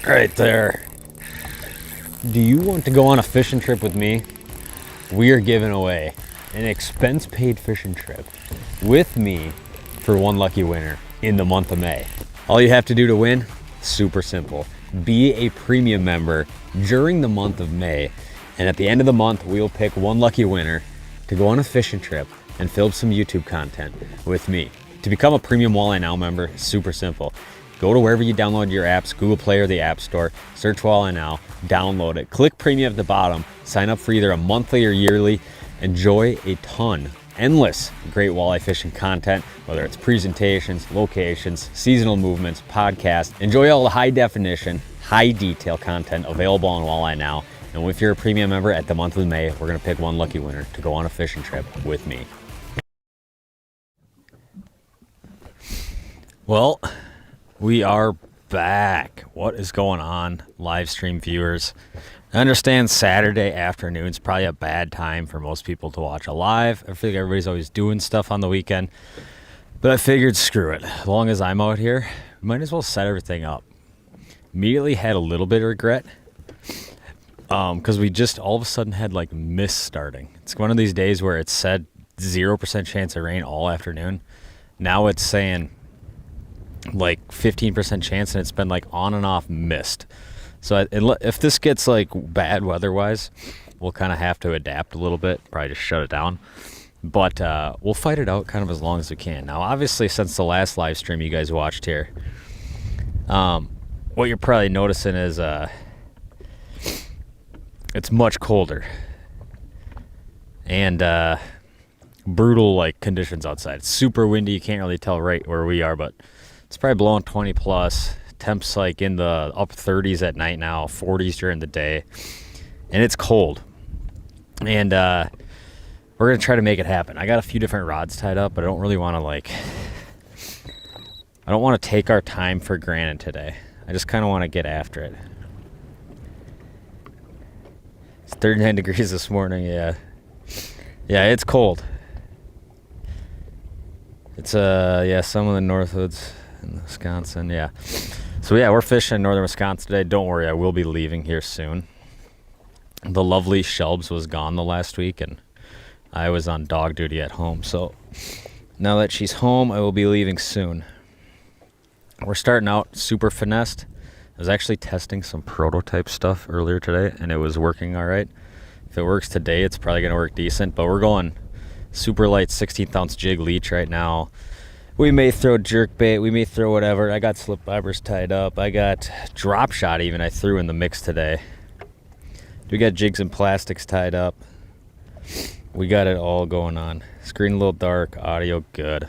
Right there. Do you want to go on a fishing trip with me? We are giving away an expense paid fishing trip with me for one lucky winner in the month of May. All you have to do to win, super simple. Be a premium member during the month of May, and at the end of the month, we'll pick one lucky winner to go on a fishing trip and film some YouTube content with me. To become a premium Walleye Now member, super simple. Go to wherever you download your apps, Google Play or the App Store, search Walleye Now, download it, click premium at the bottom, sign up for either a monthly or yearly, enjoy a ton, endless great walleye fishing content, whether it's presentations, locations, seasonal movements, podcasts. Enjoy all the high definition, high detail content available on Walleye Now. And if you're a premium member at the month of May, we're gonna pick one lucky winner to go on a fishing trip with me. Well, we are back. What is going on, live stream viewers? I understand Saturday afternoon's probably a bad time for most people to watch a live. I feel like everybody's always doing stuff on the weekend. But I figured, screw it. As long as I'm out here, we might as well set everything up. Immediately had a little bit of regret because we just all of a sudden had like mist starting. It's one of these days where it said 0% chance of rain all afternoon. Now it's saying like 15% chance, and it's been like on and off mist. So if this gets like bad weather-wise, we'll kind of have to adapt a little bit, probably just shut it down. But we'll fight it out kind of as long as we can. Now, obviously, since the last live stream you guys watched here, what you're probably noticing is it's much colder and brutal like conditions outside. It's super windy. You can't really tell right where we are, but it's probably blowing 20 plus. Temps like in the up 30s at night now, 40s during the day, and it's cold. And we're gonna try to make it happen. I got a few different rods tied up, but I don't really want to I don't want to take our time for granted today. I just kind of want to get after it. It's 39 degrees this morning. Yeah, it's cold. It's yeah, some of the Northwoods in Wisconsin. Yeah. So yeah, we're fishing in northern Wisconsin today. Don't worry, I will be leaving here soon. The lovely Shelbs was gone the last week, and I was on dog duty at home. So now that she's home, I will be leaving soon. We're starting out super finessed. I was actually testing some prototype stuff earlier today, and it was working all right. If it works today, it's probably going to work decent, but we're going super light 16th ounce jig leech right now. We may throw jerkbait, we may throw whatever. I got slip fibers tied up. I got drop shot even I threw in the mix today. We got jigs and plastics tied up. We got it all going on. Screen a little dark, audio good.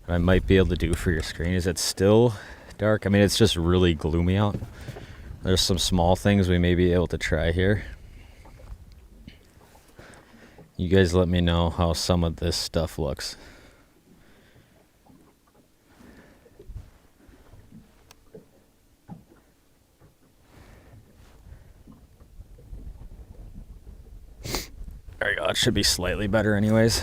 What I might be able to do for your screen, is it still dark? I mean, it's just really gloomy out. There's some small things we may be able to try here. You guys let me know how some of this stuff looks. There you go, it should be slightly better anyways.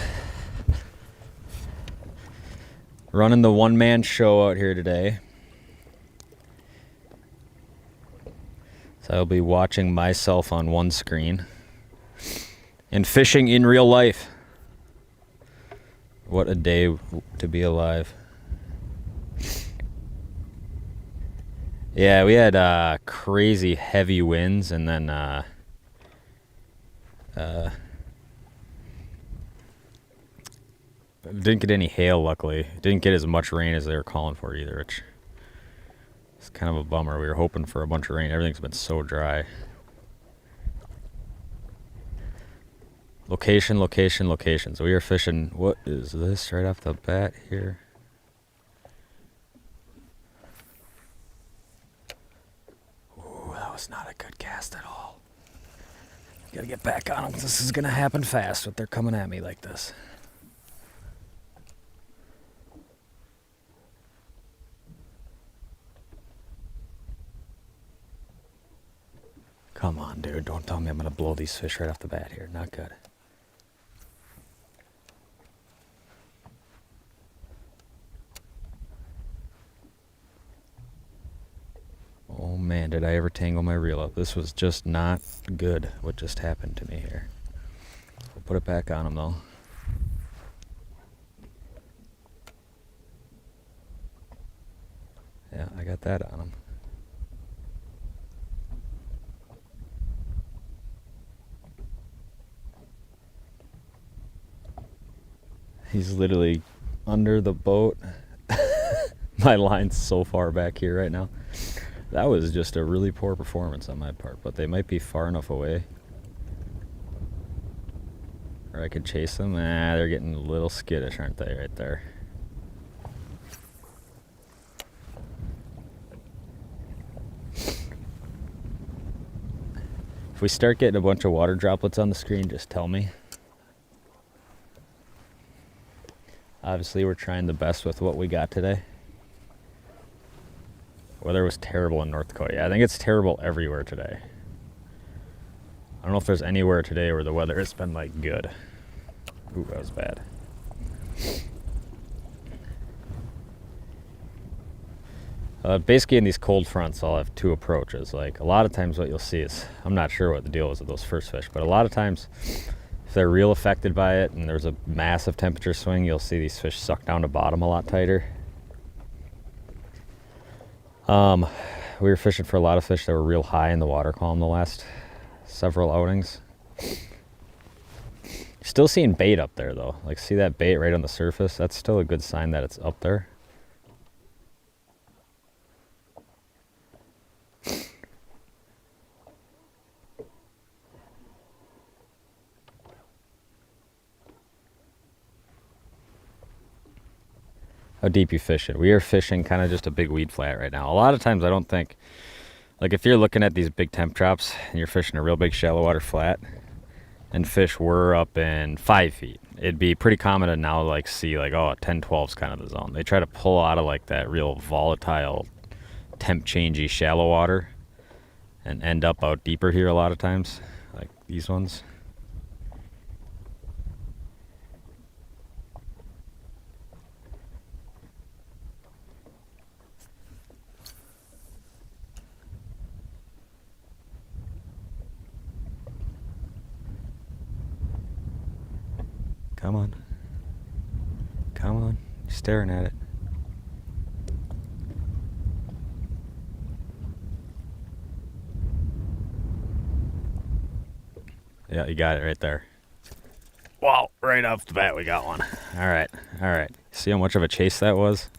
Running the one-man show out here today. So I'll be watching myself on one screen and fishing in real life. What a day to be alive. Yeah, we had crazy heavy winds, and then didn't get any hail, luckily. Didn't get as much rain as they were calling for either, which is kind of a bummer. We were hoping for a bunch of rain. Everything's been so dry. Location, location, location. So we are fishing. What is this right off the bat here? Ooh, that was not a good cast at all. Gotta get back on them. This is gonna happen fast if they're coming at me like this. Come on, dude. Don't tell me I'm gonna blow these fish right off the bat here. Not good. Oh man, did I ever tangle my reel up. This was just not good what just happened to me here. We'll put it back on him though. Yeah, I got that on him. He's literally under the boat. My line's so far back here right now. That was just a really poor performance on my part, but they might be far enough away. Or I could chase them. They're getting a little skittish, aren't they, right there? If we start getting a bunch of water droplets on the screen, just tell me. Obviously, we're trying the best with what we got today. Weather was terrible in North Dakota. Yeah, I think it's terrible everywhere today. I don't know if there's anywhere today where the weather has been like good. Ooh, that was bad. Basically in these cold fronts, I'll have two approaches. Like a lot of times what you'll see is, I'm not sure what the deal is with those first fish, but a lot of times if they're real affected by it and there's a massive temperature swing, you'll see these fish suck down to bottom a lot tighter. We were fishing for a lot of fish that were real high in the water column the last several outings. Still seeing bait up there though. Like see that bait right on the surface? That's still a good sign that it's up there. How deep you fishing? We are fishing kind of just a big weed flat right now. A lot of times I don't think, like if you're looking at these big temp drops and you're fishing a real big shallow water flat and fish were up in 5 feet, it'd be pretty common to now like see like, oh, 10, 12 is kind of the zone. They try to pull out of like that real volatile temp changey shallow water and end up out deeper here a lot of times, like these ones. Come on. Come on. You're staring at it. Yeah, you got it right there. Wow, right off the bat we got one. All right, all right. See how much of a chase that was?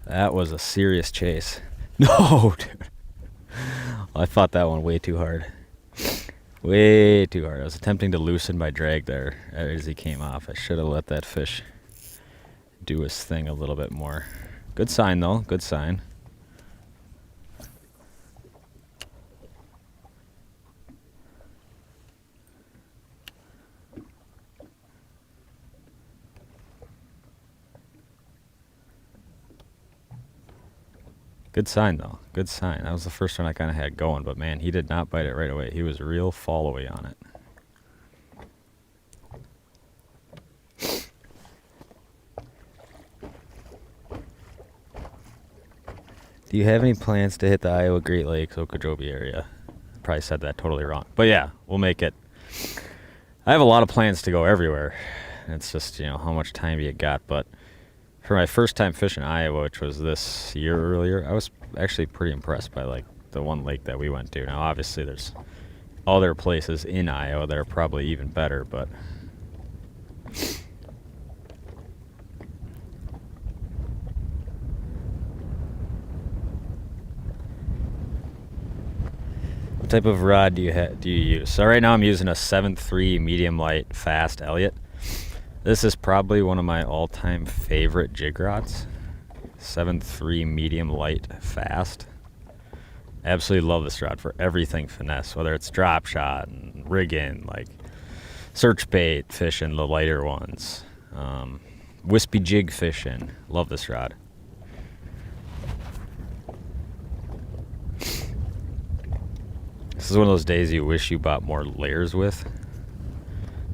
That was a serious chase. No, dude. I fought that one way too hard. Way too hard. I was attempting to loosen my drag there as he came off. I should have let that fish do his thing a little bit more. Good sign though, good sign. Good sign though, good sign. That was the first one I kind of had going, but man, he did not bite it right away. He was real followy on it. Do you have any plans to hit the Iowa Great Lakes, Okeechobee area? Probably said that totally wrong. But yeah, we'll make it. I have a lot of plans to go everywhere. It's just, you know, how much time you got. But for my first time fishing Iowa, which was this year earlier, I was actually pretty impressed by like the one lake that we went to. Now obviously there's other places in Iowa that are probably even better, but what type of rod do you use? So right now I'm using a 7.3 medium light fast Elliott. This is probably one of my all-time favorite jig rods. 7.3 medium light fast. Absolutely love this rod for everything finesse, whether it's drop shot and rigging, like search bait fishing, the lighter ones, wispy jig fishing. Love this rod. This is one of those days you wish you bought more layers with.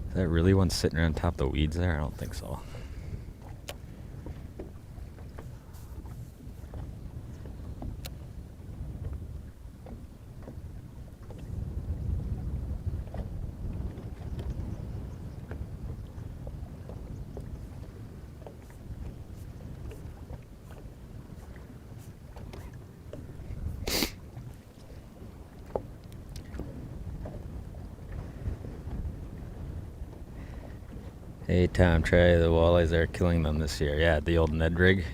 Is that really one sitting around top of the weeds there? I don't think so. Hey Tom, try the walleyes are killing them this year. Yeah, the old Ned rig.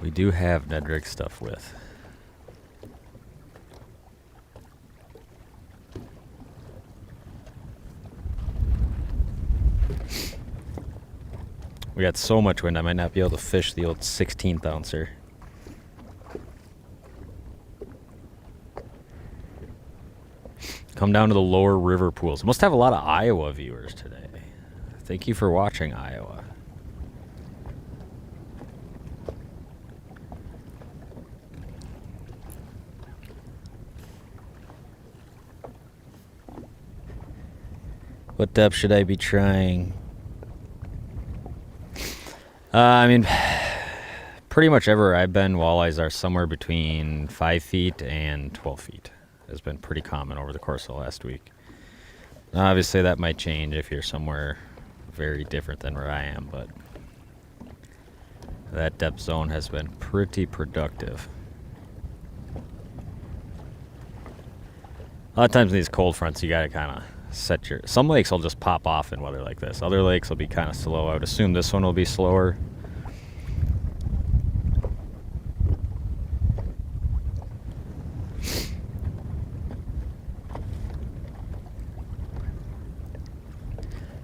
We do have Ned rig stuff with. We got so much wind I might not be able to fish the old 16th ouncer. Come down to the lower river pools. Must have a lot of Iowa viewers today. Thank you for watching, Iowa. What depth should I be trying? I mean, pretty much everywhere I've been, walleyes are somewhere between 5 feet and 12 feet. Has been pretty common over the course of the last week. Obviously, that might change if you're somewhere very different than where I am, but that depth zone has been pretty productive. A lot of times in these cold fronts, you gotta kind of set your... Some lakes will just pop off in weather like this. Other lakes will be kind of slow. I would assume this one will be slower.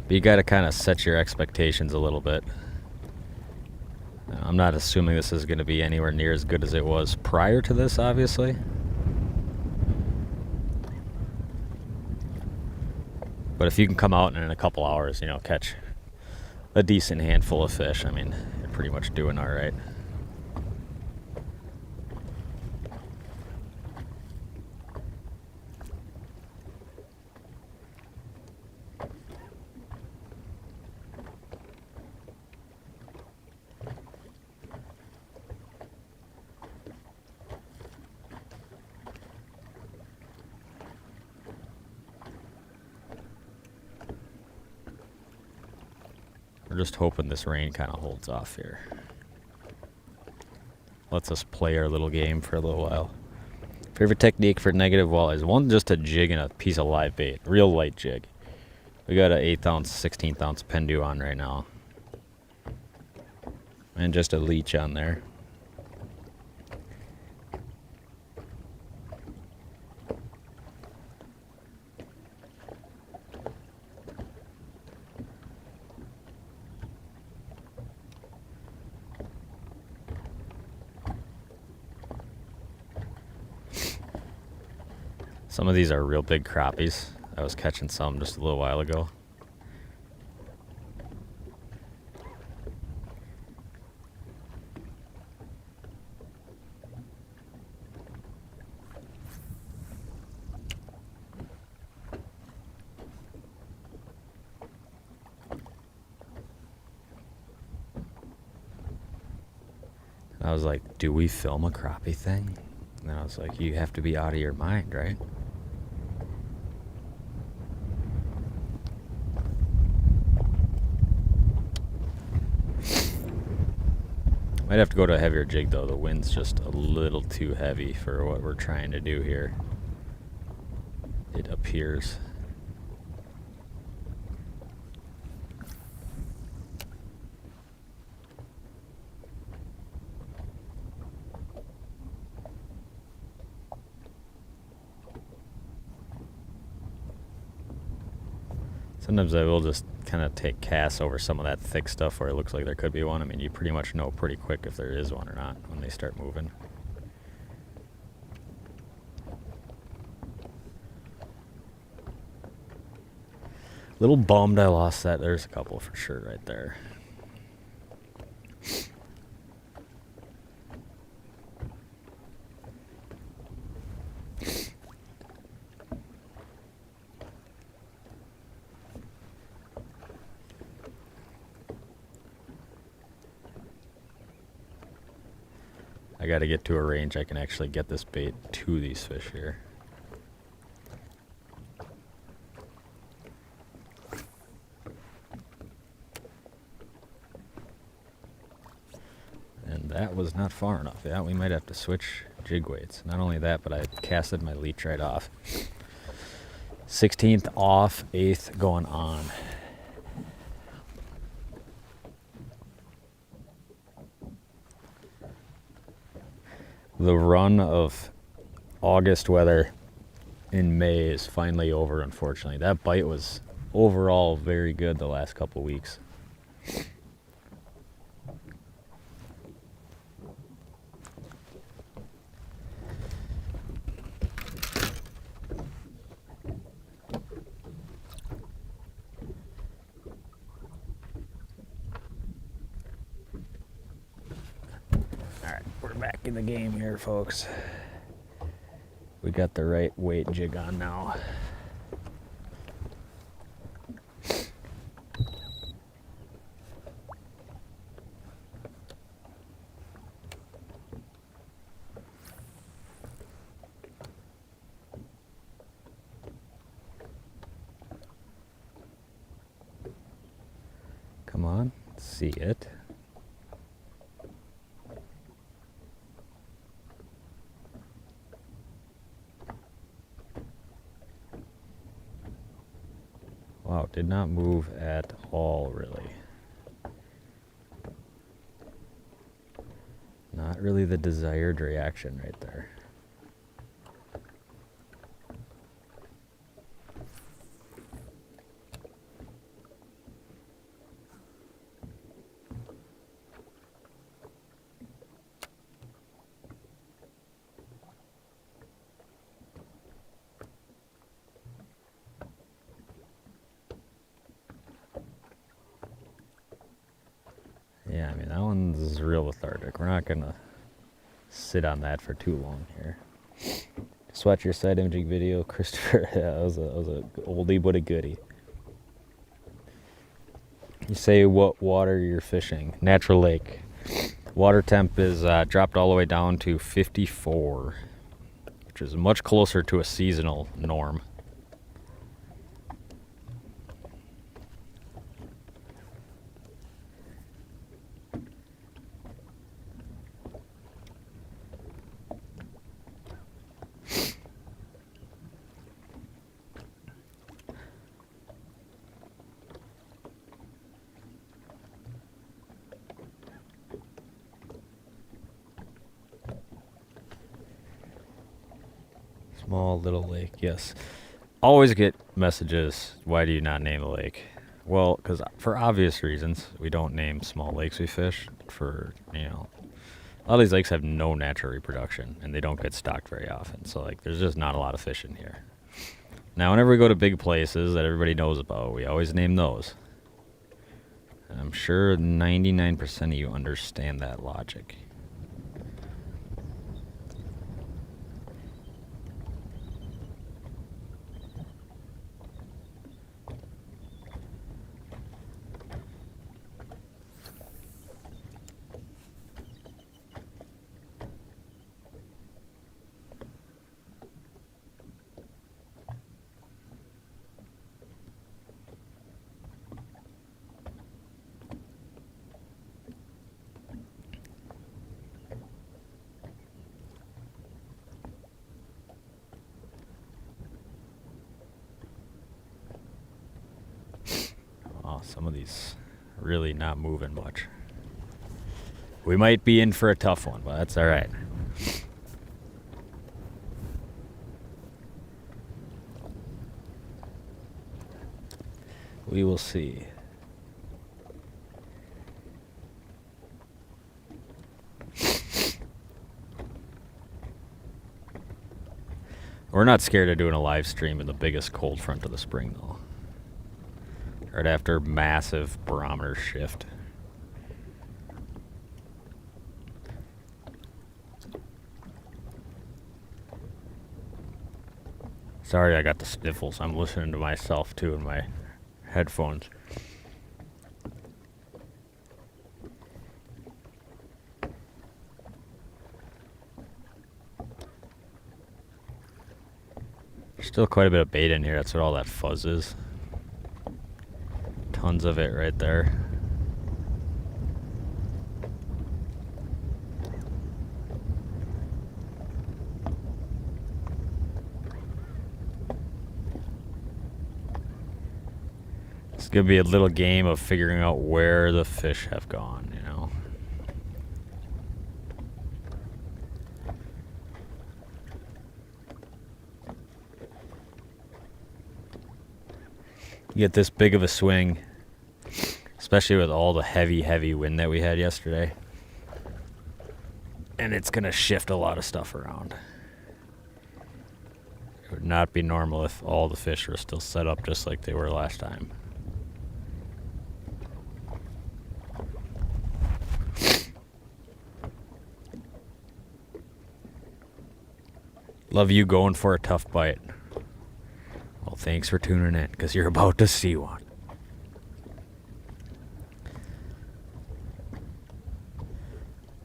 But you got to kind of set your expectations a little bit. I'm not assuming this is going to be anywhere near as good as it was prior to this, obviously. But if you can come out and in a couple hours, you know, catch a decent handful of fish, I mean, you're pretty much doing all right. We're just hoping this rain kind of holds off here. Lets us play our little game for a little while. Favorite technique for negative walleyes? One, just a jig and a piece of live bait. Real light jig. We got an 1/8 ounce, 16th ounce Pendu on right now. And just a leech on there. Some of these are real big crappies. I was catching some just a little while ago. I was like, do we film a crappie thing? And then I was like, you have to be out of your mind, right? Might have to go to a heavier jig though. The wind's just a little too heavy for what we're trying to do here. It appears. Sometimes I will just kind of take casts over some of that thick stuff where it looks like there could be one. I mean, you pretty much know pretty quick if there is one or not when they start moving. Little bummed I lost that. There's a couple for sure right there. I got to get to a range I can actually get this bait to these fish here. And that was not far enough. Yeah, we might have to switch jig weights. Not only that, but I casted my leech right off. 16th off, 8th going on. The run of August weather in May is finally over, unfortunately. That bite was overall very good the last couple weeks. Back in the game here, folks. We got the right weight jig on now. Come on, see it. Wow, did not move at all, really. Not really the desired reaction right there. Yeah, I mean, that one's real lethargic. We're not gonna sit on that for too long here. Just watch your side imaging video, Christopher. Yeah, that was a oldie but a goodie. You say what water you're fishing? Natural lake. Water temp is dropped all the way down to 54, which is much closer to a seasonal norm. Small little lake, yes. Always get messages, why do you not name the lake? Well, because for obvious reasons, we don't name small lakes we fish for, you know, all these lakes have no natural reproduction and they don't get stocked very often. So, like, there's just not a lot of fish in here. Now, whenever we go to big places that everybody knows about, we always name those. And I'm sure 99% of you understand that logic. Some of these really not moving much. We might be in for a tough one, but that's all right. We will see. We're not scared of doing a live stream in the biggest cold front of the spring, though. Right after massive barometer shift. Sorry I got the sniffles. I'm listening to myself, too, in my headphones. Still quite a bit of bait in here. That's what all that fuzz is. Tons of it right there. It's gonna be a little game of figuring out where the fish have gone, you know. You get this big of a swing, especially with all the heavy wind that we had yesterday. And it's going to shift a lot of stuff around. It would not be normal if all the fish were still set up just like they were last time. Love you going for a tough bite. Well, thanks for tuning in, because you're about to see one.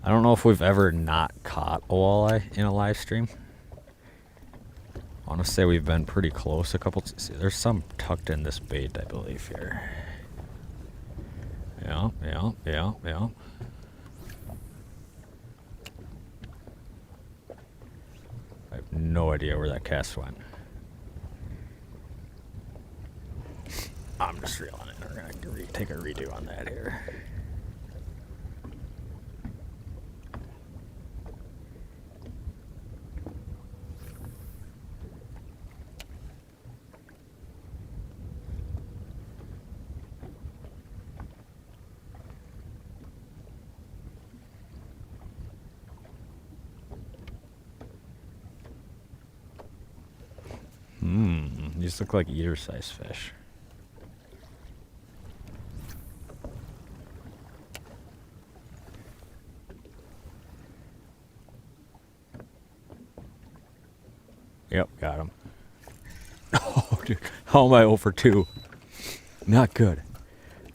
I don't know if we've ever not caught a walleye in a live stream. I want to say we've been pretty close a couple. There's some tucked in this bait, I believe, here. Yeah. I have no idea where that cast went. I'm just reeling it. We're going to take a redo on that here. These look like eater-sized fish. Yep, got him. Oh, dude. How am I 0 for 2? Not good.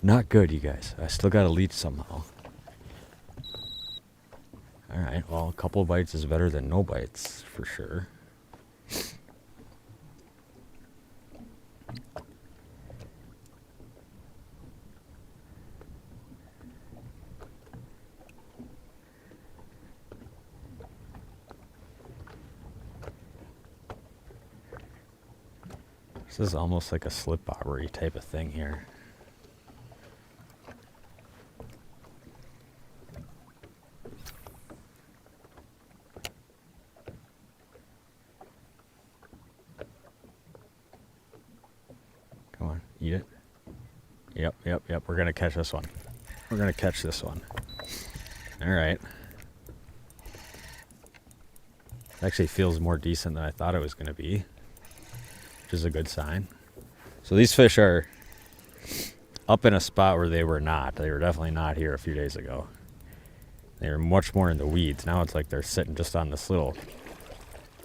Not good, you guys. I still got to leech somehow. Alright, well, a couple bites is better than no bites, for sure. This is almost like a slip bobbery type of thing here. Come on, eat it. Yep. We're going to catch this one. We're going to catch this one. All right. Actually feels more decent than I thought it was going to be, which is a good sign. So these fish are up in a spot where they were not. They were definitely not here a few days ago. They were much more in the weeds. Now it's like they're sitting just on this little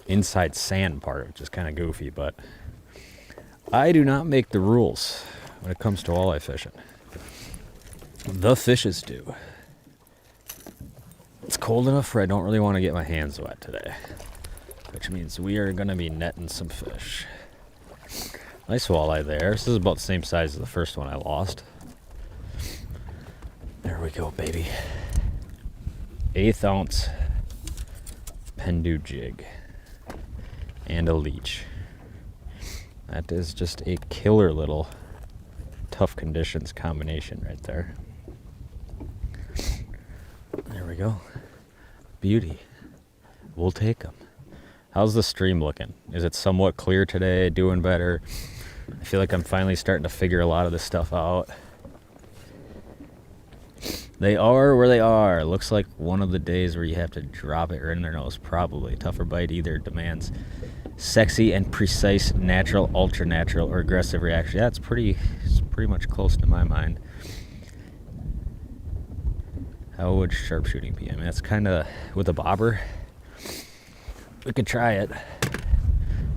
inside sand part, which is kind of goofy, but I do not make the rules when it comes to walleye fishing. The fishes do. It's cold enough where I don't really want to get my hands wet today, which means we are going to be netting some fish. Nice walleye there. This is about the same size as the first one I lost. There we go, baby. 1/8 ounce Pendu jig and a leech. That is just a killer little tough conditions combination right there. There we go. Beauty. We'll take them. How's the stream looking? Is it somewhat clear today? Doing better? I feel like I'm finally starting to figure a lot of this stuff out. They are where they are. Looks like one of the days where you have to drop it right in their nose. Probably. Tougher bite either demands sexy and precise, natural, ultra natural, or aggressive reaction. Yeah, it's pretty much close to my mind. How would sharpshooting be? I mean, it's kind of with a bobber. We could try it.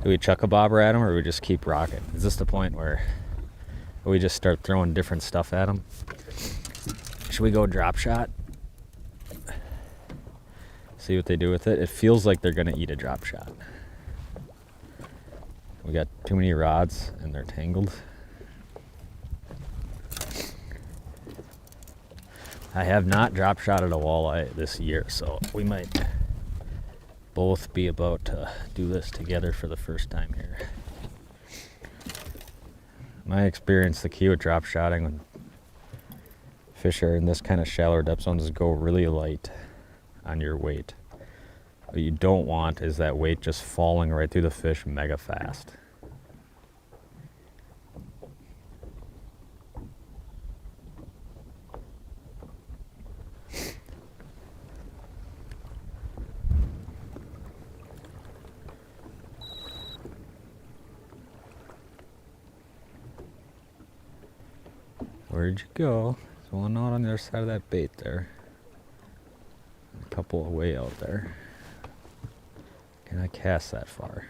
Do we chuck a bobber at them, or do we just keep rocking? Is this the point where we just start throwing different stuff at them? Should we go drop shot? See what they do with it. It feels like they're gonna eat a drop shot. We got too many rods and they're tangled. I have not drop shotted a walleye this year, so we might both be about to do this together for the first time here. My experience, the key with drop shotting when fish are in this kind of shallower depth zones is go really light on your weight. What you don't want is that weight just falling right through the fish mega fast. Where'd you go? There's one out on the other side of that bait there. A couple away out there. Can I cast that far?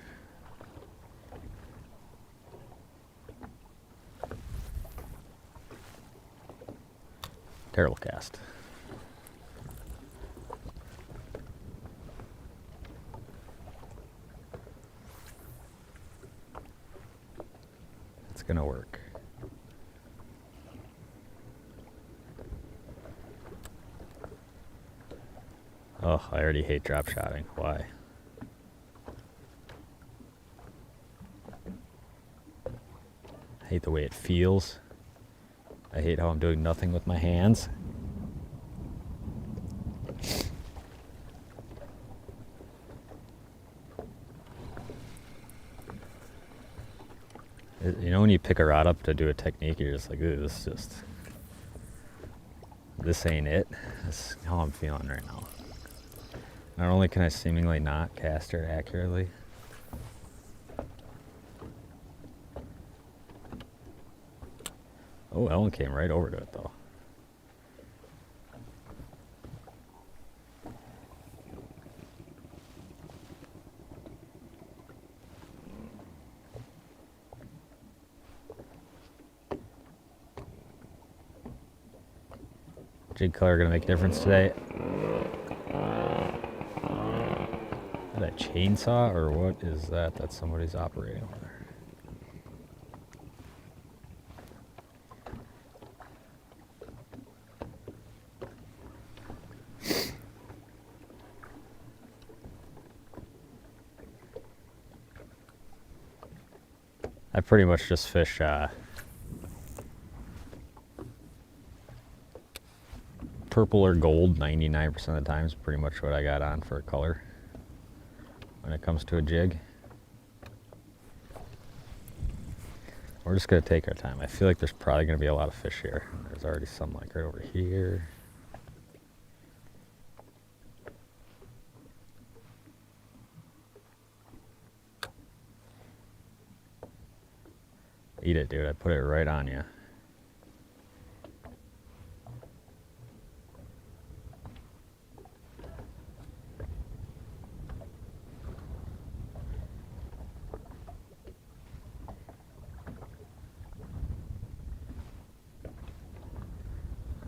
Terrible cast. It's gonna work. Oh, I already hate drop shotting. Why? I hate the way it feels. I hate how I'm doing nothing with my hands. You know when you pick a rod up to do a technique, you're just like, ooh, this ain't it. That's how I'm feeling right now. Not only can I seemingly not cast her accurately, oh, Ellen came right over to it though. Jig color gonna make a difference today. Is that a chainsaw or what is that that somebody's operating over there? I pretty much just fish purple or gold 99% of the time is pretty much what I got on for a color when it comes to a jig. We're just gonna take our time. I feel like there's probably gonna be a lot of fish here. There's already some like right over here. Eat it, dude. I put it right on you.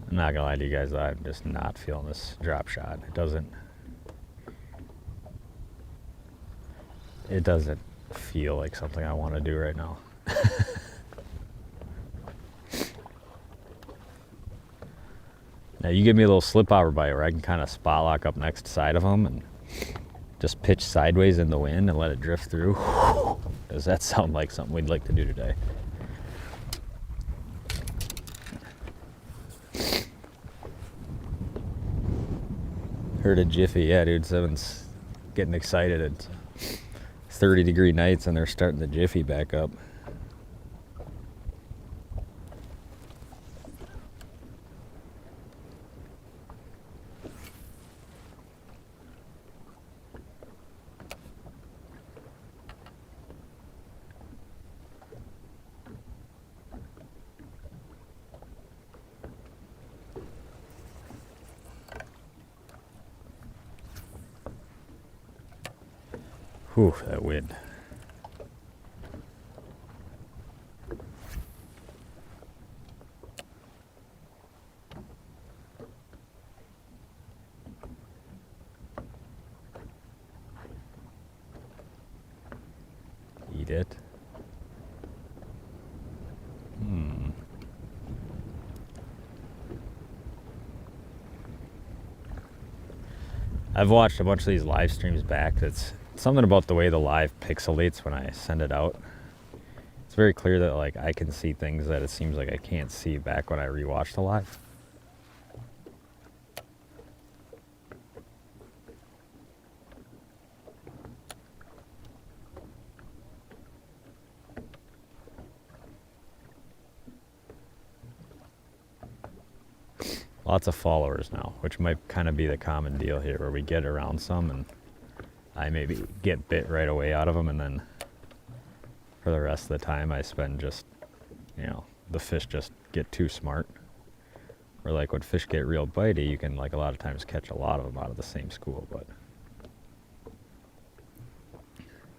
I'm not gonna lie to you guys, I'm just not feeling this drop shot. It doesn't feel like something I want to do right now. Now you give me a little slip over bite where I can kind of spot lock up next side of them and just pitch sideways in the wind and let it drift through. Does that sound like something we'd like to do today? Heard a jiffy. Yeah, dude, Seven's getting excited. It's 30-degree nights and they're starting the jiffy back up. Whew, that wind. Eat it. I've watched a bunch of these live streams back. It's something about the way the live pixelates when I send it out. It's very clear that like I can see things that it seems like I can't see back when I rewatch the live. Lots of followers now, which might kind of be the common deal here, where we get around some and I maybe get bit right away out of them, and then for the rest of the time I spend just, you know, the fish just get too smart. Or like when fish get real bitey, you can like a lot of times catch a lot of them out of the same school, but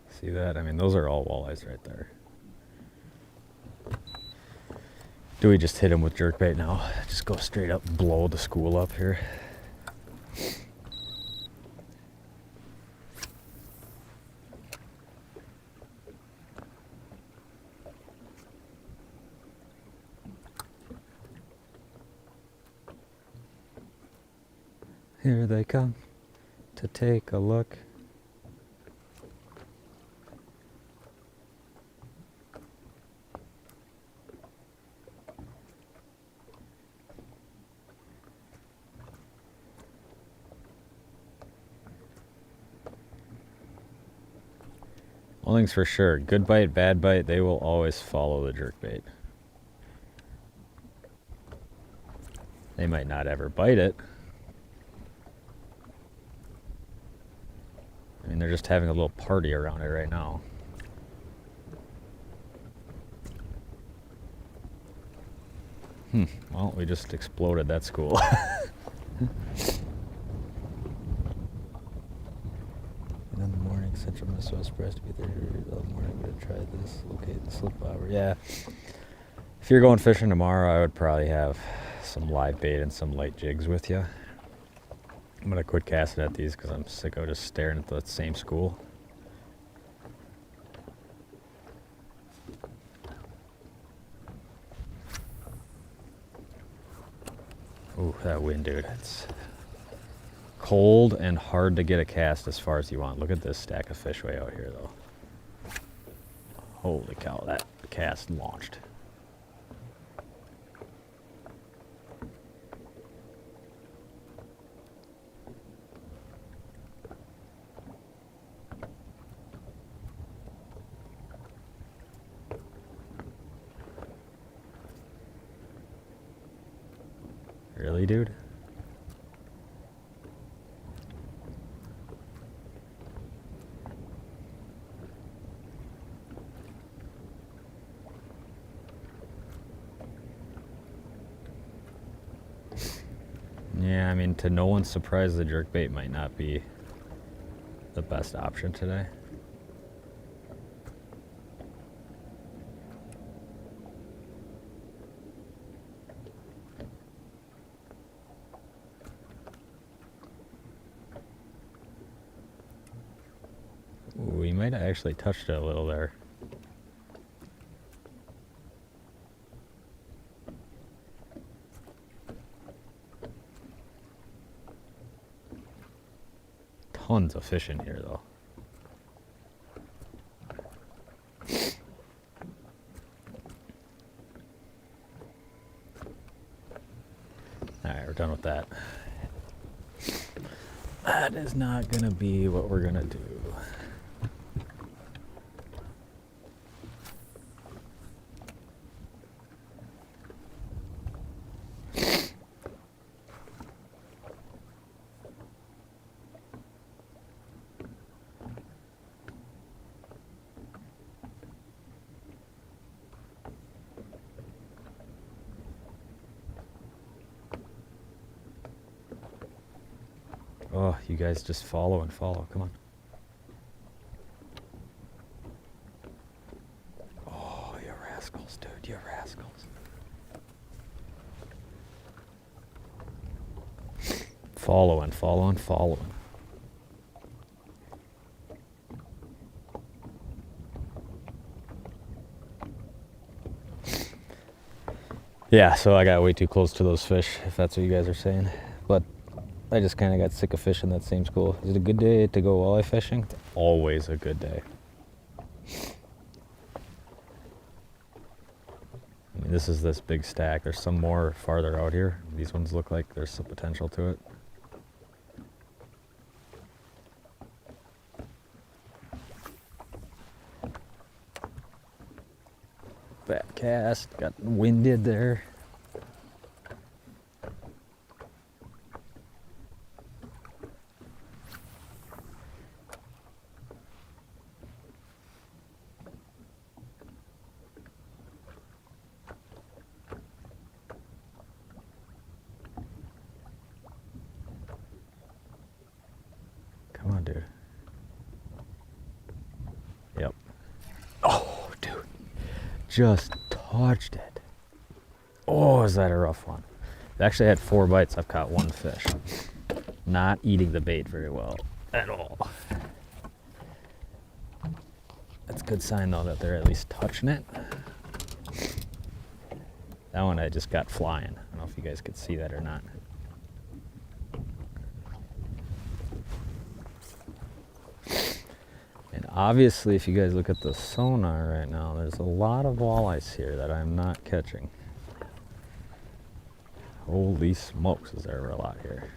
see that? I mean, those are all walleyes right there. Do we just hit him with jerkbait now? Just go straight up, blow the school up here. Here they come to take a look. One thing's for sure, good bite, bad bite, they will always follow the jerkbait. They might not ever bite it. I mean, they're just having a little party around it right now. Well, we just exploded that school. And in the morning, Central Minnesota supposed to be there all morning. I'm gonna try this. Locate the slip bobber. Yeah. If you're going fishing tomorrow, I would probably have some live bait and some light jigs with you. I'm gonna quit casting at these because I'm sick of just staring at the same school. Ooh, that wind, dude. It's cold and hard to get a cast as far as you want. Look at this stack of fish way out here, though. Holy cow, that cast launched. Really, dude? Yeah, I mean, to no one's surprise, the jerkbait might not be the best option today. Ooh, we might have actually touched it a little there. Tons of fish in here, though. Alright, we're done with that. That is not gonna be what we're gonna do. Oh, you guys just follow and follow. Come on. rascals, dude, you rascals. Following. Yeah, so I got way too close to those fish, if that's what you guys are saying. But I just kind of got sick of fishing that same school. Is it a good day to go walleye fishing? It's always a good day. I mean, this is this big stack. There's some more farther out here. These ones look like there's some potential to it. Bad cast, got winded there. Come on, dude. Yep. Oh, dude. Just touched it. Oh, is that a rough one? It actually had 4 bites. I've caught 1 fish. Not eating the bait very well at all. That's a good sign, though, that they're at least touching it. That one I just got flying. I don't know if you guys could see that or not. And obviously, if you guys look at the sonar right now, there's a lot of walleyes here that I'm not catching. Holy smokes, is there a lot here.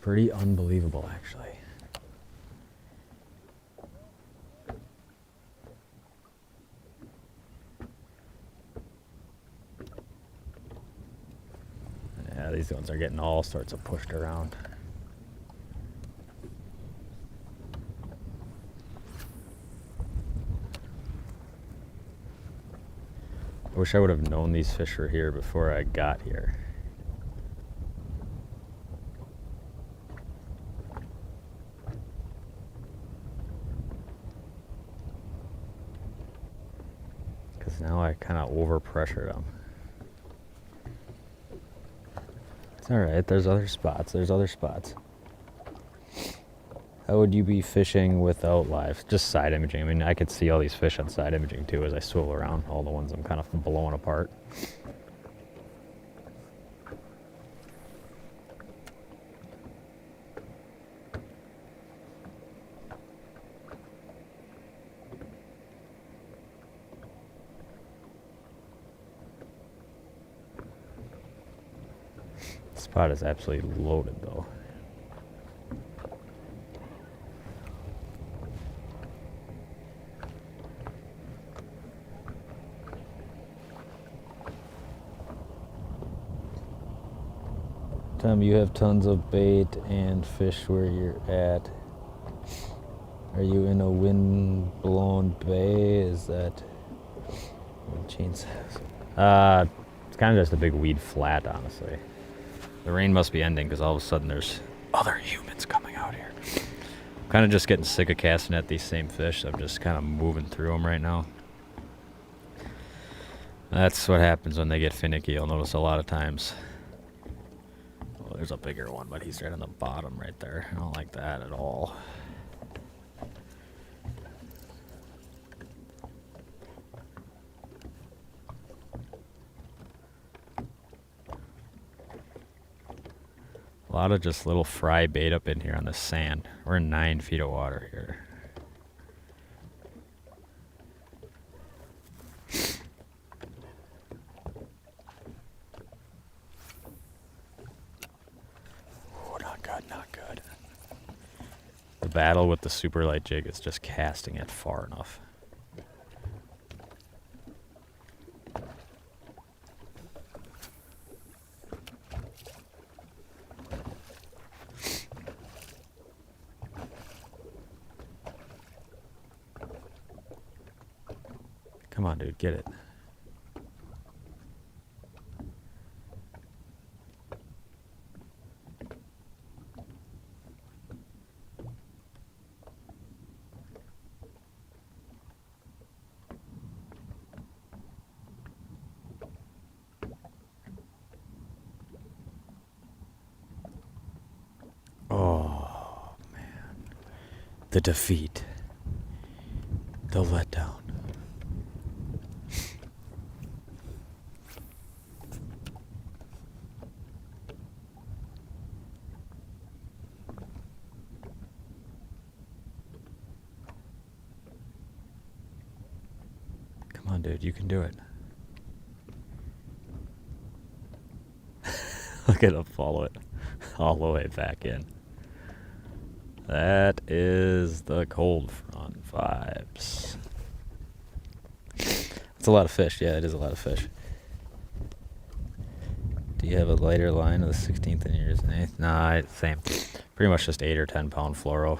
Pretty unbelievable, actually. Yeah, these ones are getting all sorts of pushed around. I wish I would have known these fish were here before I got here. Because now I kind of overpressured them. It's alright, there's other spots. How would you be fishing without live? Just side imaging. I mean, I could see all these fish on side imaging too as I swivel around, all the ones I'm kind of blowing apart. The spot is absolutely loaded though. Tom, you have tons of bait and fish where you're at. Are you in a wind-blown bay? Is that what Gene says? It's kind of just a big weed flat, honestly. The rain must be ending because all of a sudden there's other humans coming out here. I'm kind of just getting sick of casting at these same fish, so I'm just kind of moving through them right now. That's what happens when they get finicky. You'll notice a lot of times. Oh, there's a bigger one, but he's right on the bottom right there. I don't like that at all. A lot of just little fry bait up in here on the sand. We're in 9 feet of water here. Oh, not good. The battle with the super light jig is just casting it far enough. Come on, dude, get it. The defeat. The letdown. Come on, dude, you can do it. Look at him follow it all the way back in. That is the cold front vibes. It's a lot of fish. Yeah, it is a lot of fish. Do you have a lighter line of the 16th and yours and 8th? Nah, same. Pretty much just 8 or 10 pound fluoro.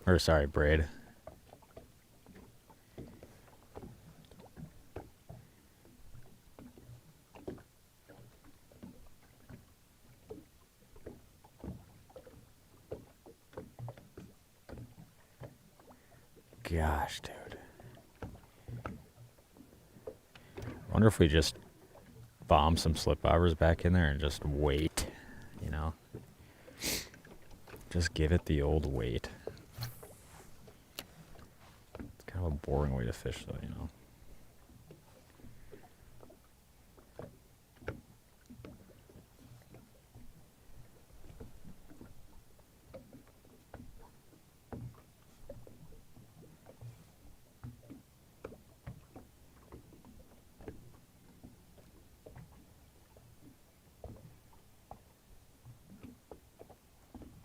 Or sorry, braid. Gosh, dude. I wonder if we just bomb some slip bobbers back in there and just wait, you know? Just give it the old wait. It's kind of a boring way to fish, though, you know?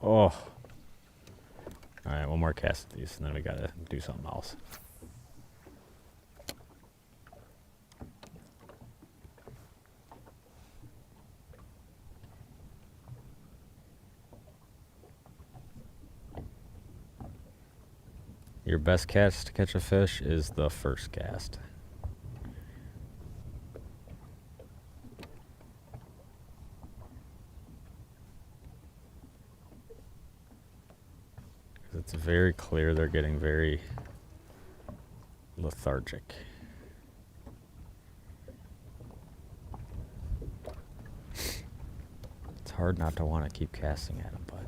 Oh. Alright, one more cast of these, and then we gotta do something else. Your best cast to catch a fish is the first cast. It's very clear they're getting very lethargic. It's hard not to want to keep casting at them, but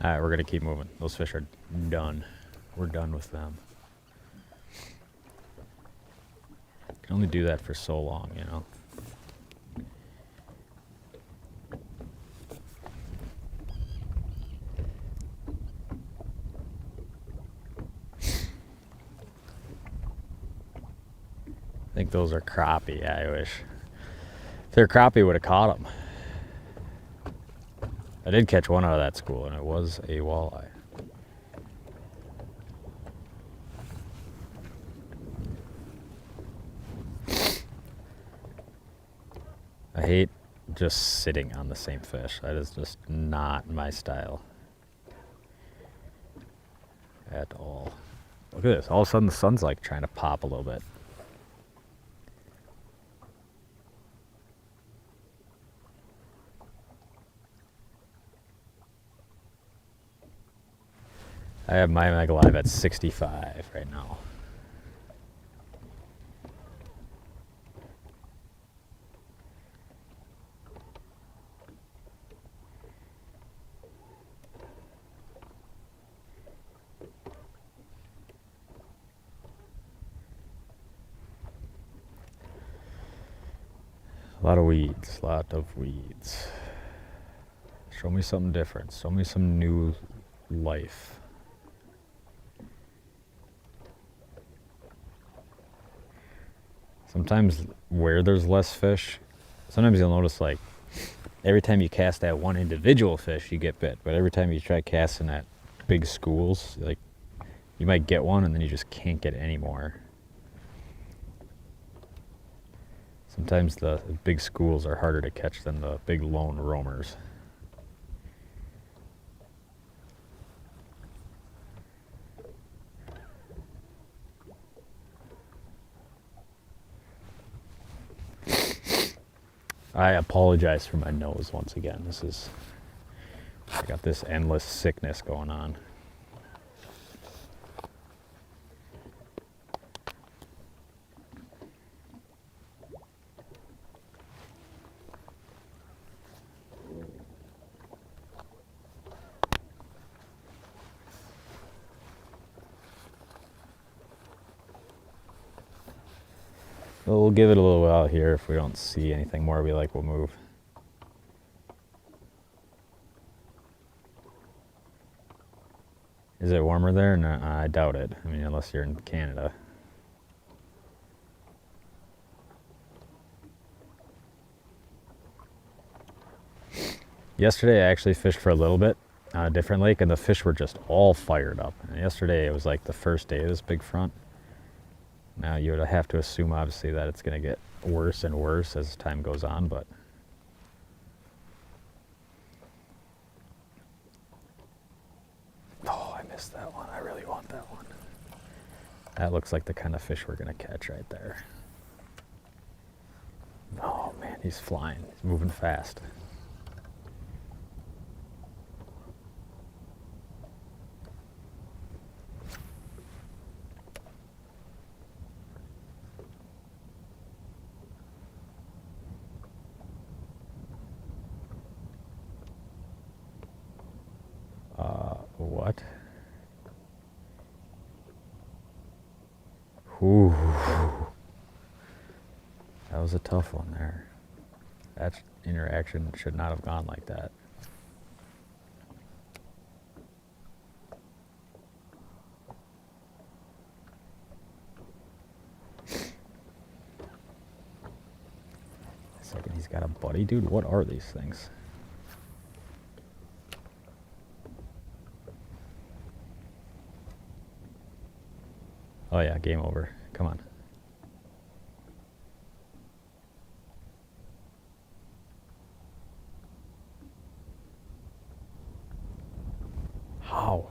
alright, we're gonna keep moving. Those fish are done. We're done with them. Can only do that for so long, you know? I think those are crappie. Yeah, I wish. If they're crappie, would have caught them. I did catch one out of that school, and it was a walleye. I hate just sitting on the same fish. That is just not my style at all. Look at this. All of a sudden, the sun's like trying to pop a little bit. I have my Mega Live at 65 right now. A lot of weeds, Show me something different. Show me some new life. Sometimes where there's less fish, sometimes you'll notice like every time you cast that one individual fish, you get bit. But every time you try casting at big schools, like you might get one and then you just can't get any more. Sometimes the big schools are harder to catch than the big lone roamers. I apologize for my nose once again. I got this endless sickness going on. Well, we'll give it a little while here. If we don't see anything more we like, we'll move. Is it warmer there? No, I doubt it. I mean, unless you're in Canada. Yesterday I actually fished for a little bit on a different lake, and the fish were just all fired up. And yesterday it was like the first day of this big front. Now you would have to assume obviously that it's going to get worse and worse as time goes on, but oh, I missed that one. I really want that one. That looks like the kind of fish we're going to catch right there. Oh man, he's flying. He's moving fast. What? Ooh. That was a tough one there. That interaction should not have gone like that. Second, he's got a buddy. Dude, what are these things? Oh yeah, game over. Come on. How?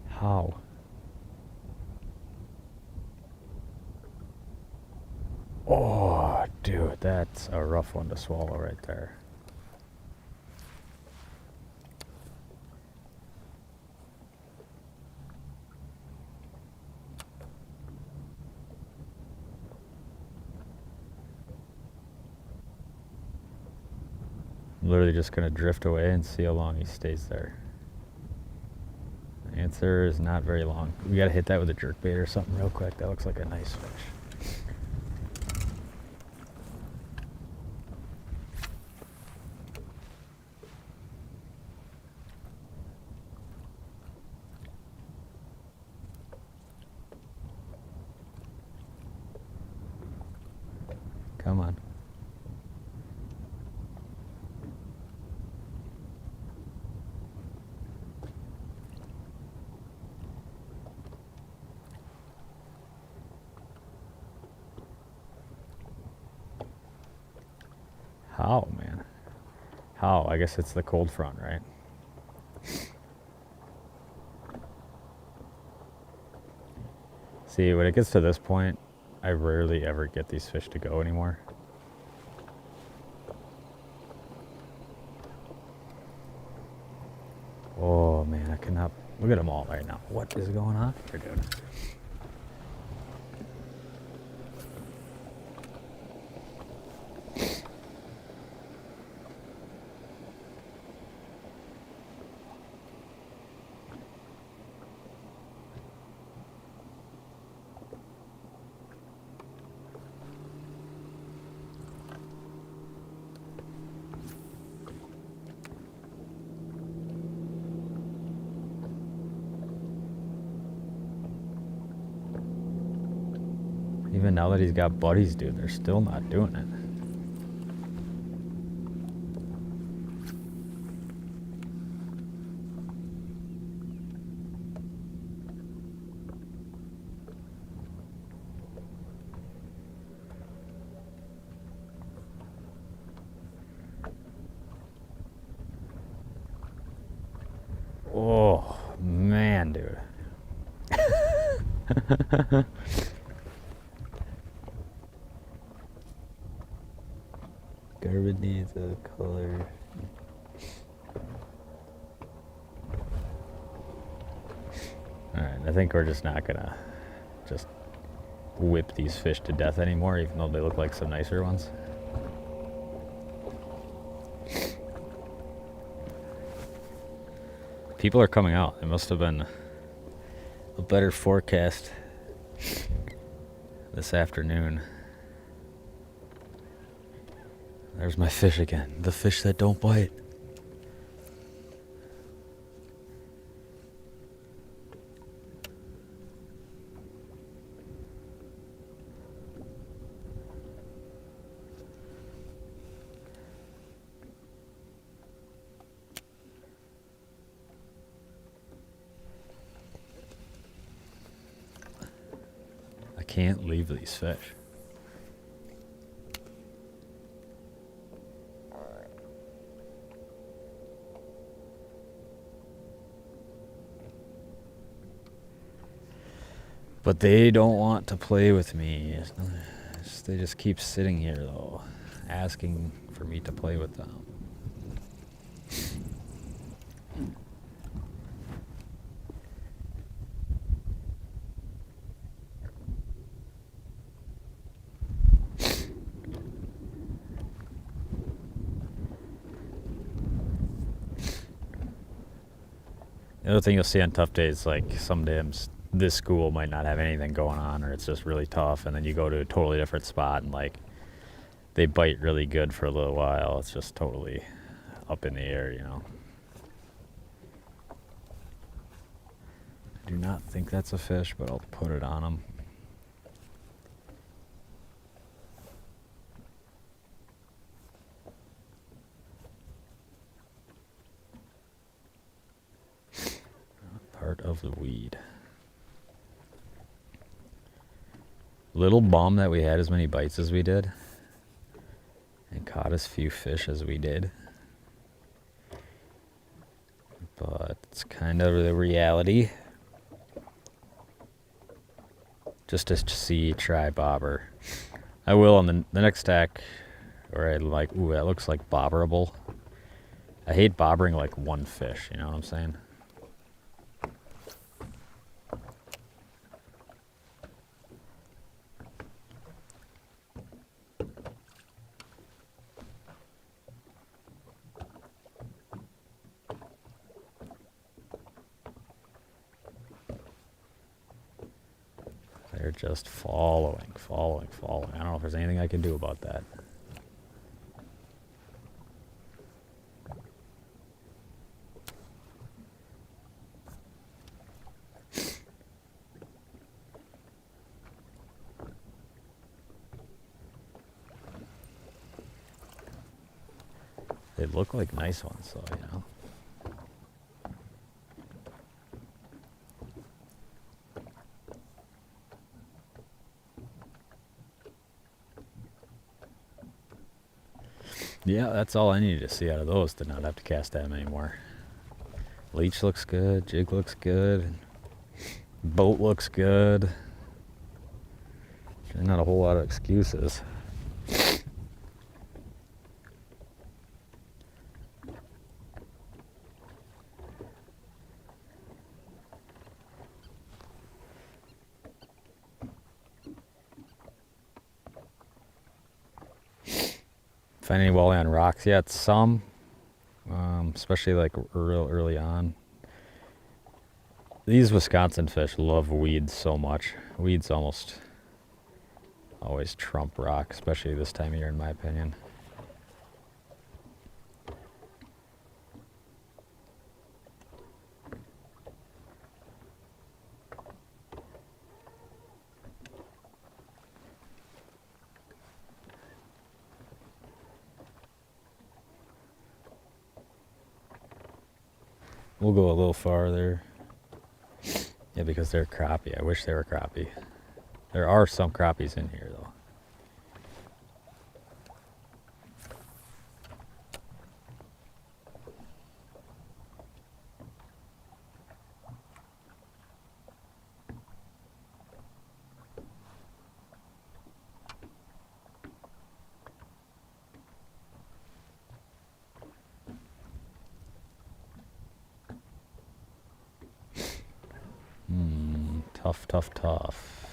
How? Oh, dude, that's a rough one to swallow right there. I'm literally just going to drift away and see how long he stays there. The answer is not very long. We got to hit that with a jerkbait or something real quick. That looks like a nice fish. Come on. How, man? How? I guess it's the cold front, right? See, when it gets to this point, I rarely ever get these fish to go anymore. Oh man, I cannot look at them all right now. What is going on here, dude? Even now that he's got buddies, dude, they're still not doing it. Oh, man, dude. Garbage needs a color. Alright, I think we're just not gonna just whip these fish to death anymore, even though they look like some nicer ones. People are coming out. It must have been a better forecast this afternoon. There's my fish again. The fish that don't bite. I can't leave these fish. But they don't want to play with me. They just keep sitting here, though, asking for me to play with them. The other thing you'll see on tough days, like some dams, this school might not have anything going on, or it's just really tough, and then you go to a totally different spot and like they bite really good for a little while. It's just totally up in the air, you know. I do not think that's a fish, but I'll put it on them. Part of the weed. Little bum that we had as many bites as we did and caught as few fish as we did, but it's kind of the reality. Just to see try bobber. I will on the next stack where I like, ooh, that looks like bobberable. I hate bobbering like one fish, you know what I'm saying? They're just following. I don't know if there's anything I can do about that. They look like nice ones, though, you know. Yeah, that's all I needed to see out of those to not have to cast them anymore. Leech looks good, jig looks good, boat looks good. There's not a whole lot of excuses. Find any walleye on rocks? Yeah, it's some, especially like real early on. These Wisconsin fish love weeds so much. Weeds almost always trump rock, especially this time of year, in my opinion. We'll go a little farther. Yeah, because they're crappie. I wish they were crappie. There are some crappies in here, though. Tough, tough, tough.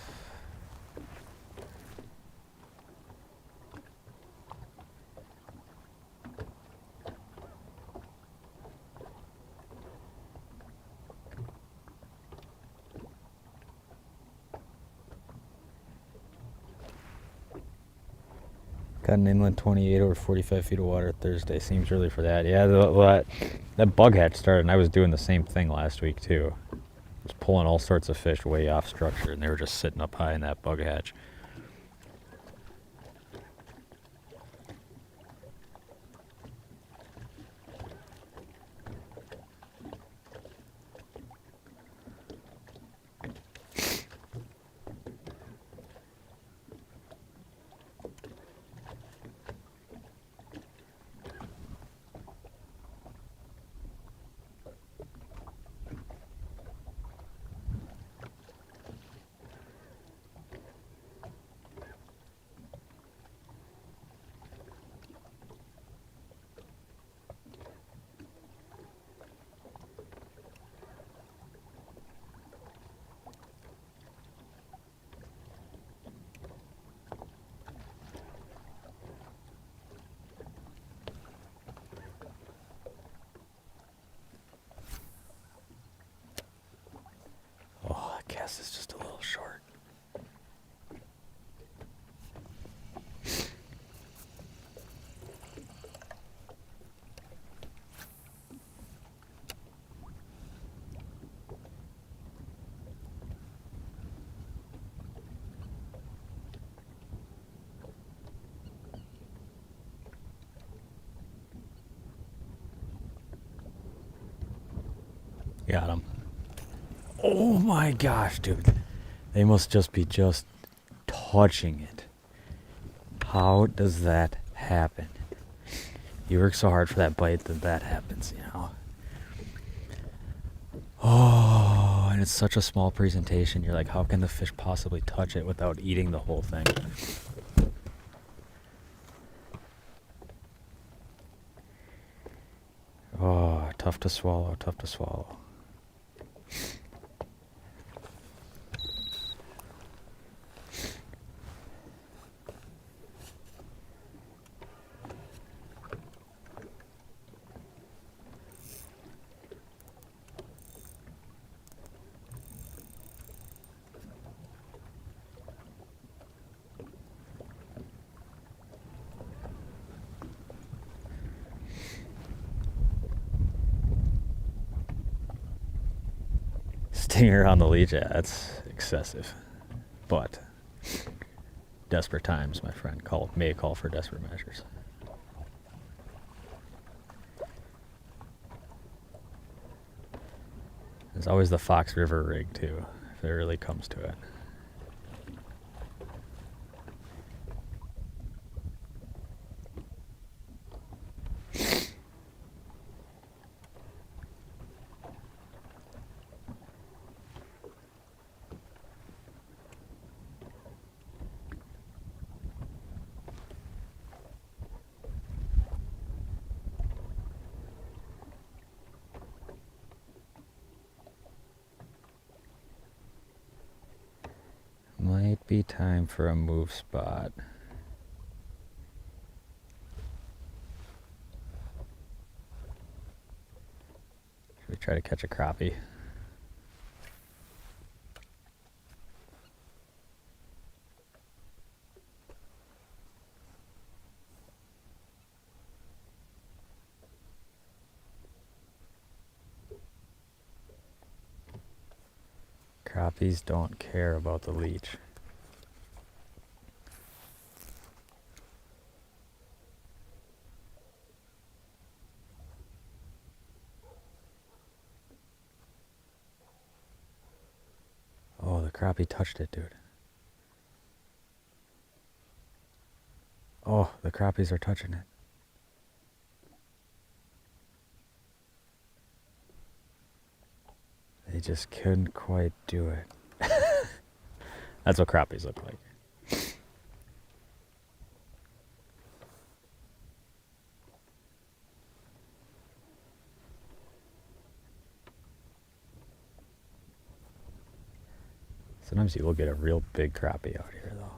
Got an inland 28 over 45 feet of water Thursday. Seems early for that. Yeah, that bug hatch started, and I was doing the same thing last week, too. I was pulling all sorts of fish way off structure, and they were just sitting up high in that bug hatch. Oh, that cast is just a little short. Got him. Oh my gosh, dude. They must just be just touching it. How does that happen? You work so hard for that bite that happens, you know. Oh, and it's such a small presentation. You're like, how can the fish possibly touch it without eating the whole thing? Oh, tough to swallow, tough to swallow. Stinger on the leech, yeah, that's excessive. But desperate times, my friend, may call for desperate measures. There's always the Fox River rig, too, if it really comes to it. Might be time for a move spot. Should we try to catch a crappie? Crappies don't care about the leech. Oh, the crappie touched it, dude. Oh, the crappies are touching it. They just couldn't quite do it. That's what crappies look like. Sometimes you will get a real big crappie out here, though.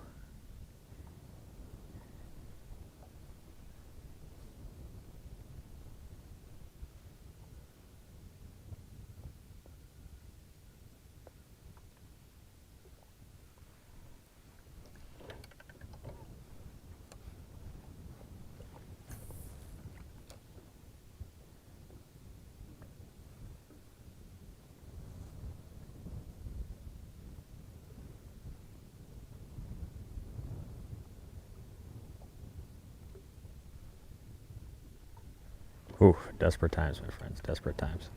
Ooh, desperate times, my friends, desperate times.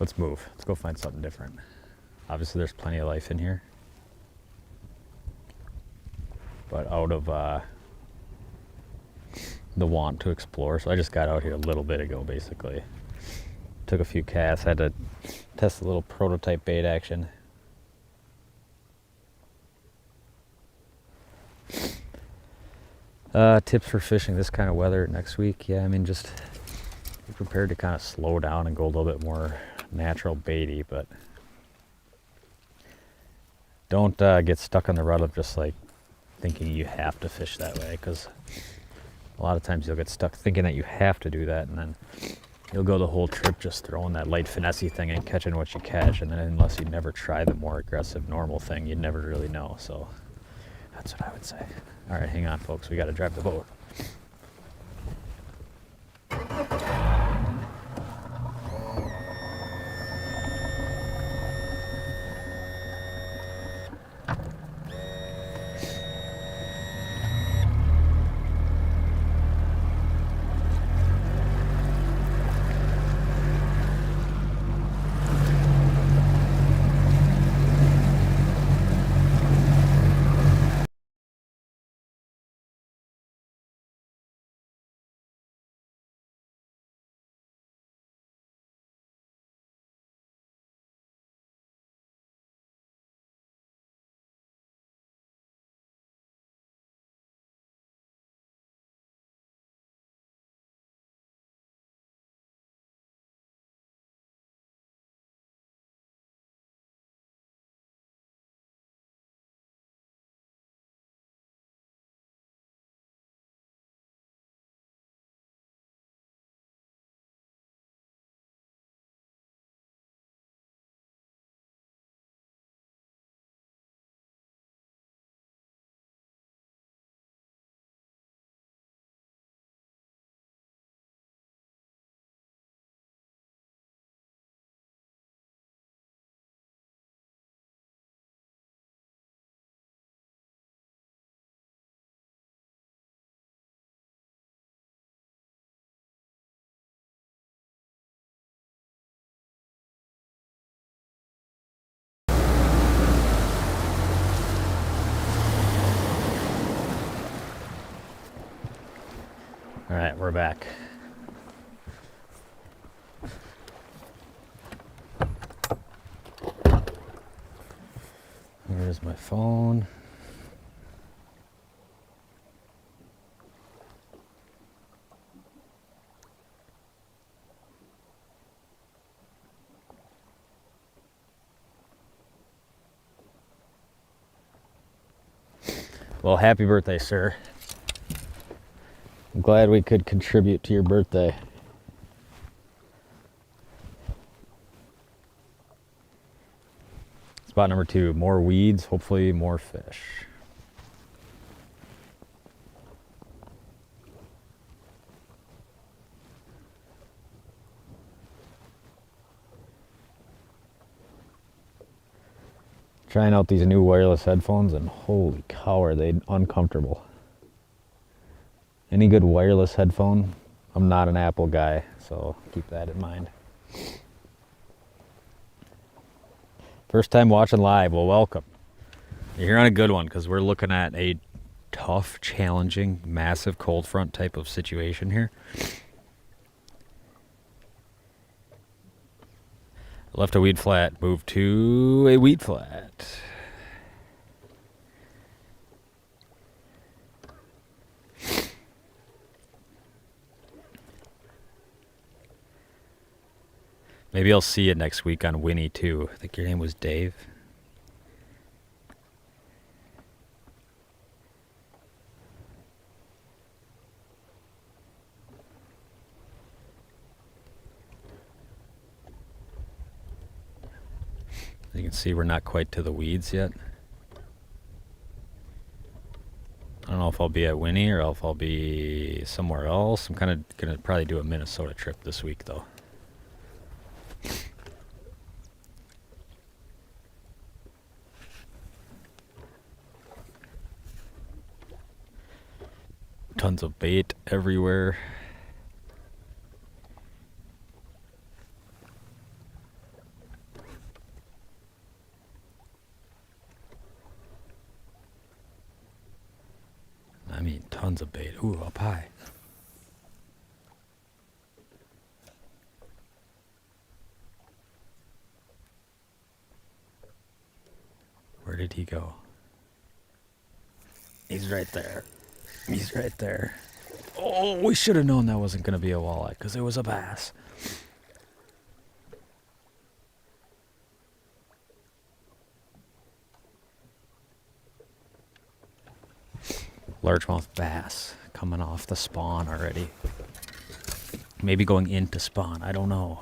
Let's move. Let's go find something different. Obviously, there's plenty of life in here. But out of the want to explore. So I just got out here a little bit ago, basically. Took a few casts, had to test a little prototype bait action. Tips for fishing this kind of weather next week. Yeah, I mean, just be prepared to kind of slow down and go a little bit more natural baity, but don't get stuck on the rut of just like thinking you have to fish that way, because a lot of times you'll get stuck thinking that you have to do that, and then you'll go the whole trip just throwing that light finessey thing and catching what you catch, and then unless you never try the more aggressive normal thing, you'd never really know. So that's what I would say. All right, hang on, folks. We got to drive the boat. All right, we're back. Here's my phone. Well, happy birthday, sir. I'm glad we could contribute to your birthday. Spot number 2, more weeds, hopefully more fish. Trying out these new wireless headphones, and holy cow, are they uncomfortable. Any good wireless headphone? I'm not an Apple guy, so keep that in mind. First time watching live, well, welcome. You're here on a good one, because we're looking at a tough, challenging, massive cold front type of situation here. Left a weed flat, moved to a weed flat. Maybe I'll see you next week on Winnie too. I think your name was Dave. You can see we're not quite to the weeds yet. I don't know if I'll be at Winnie or if I'll be somewhere else. I'm kind of going to probably do a Minnesota trip this week, though. Tons of bait everywhere. I mean, tons of bait. Ooh, up high. Where did he go? He's right there. He's right there. Oh, we should have known that wasn't going to be a walleye because it was a bass. Largemouth bass coming off the spawn already. Maybe going into spawn. I don't know.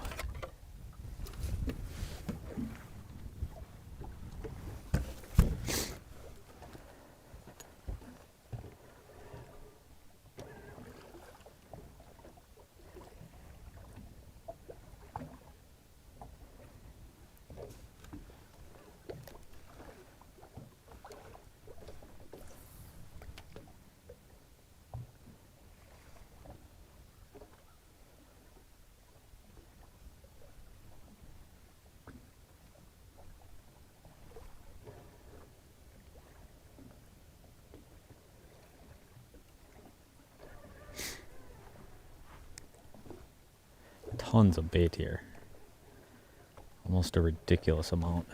Tons of bait here. Almost a ridiculous amount.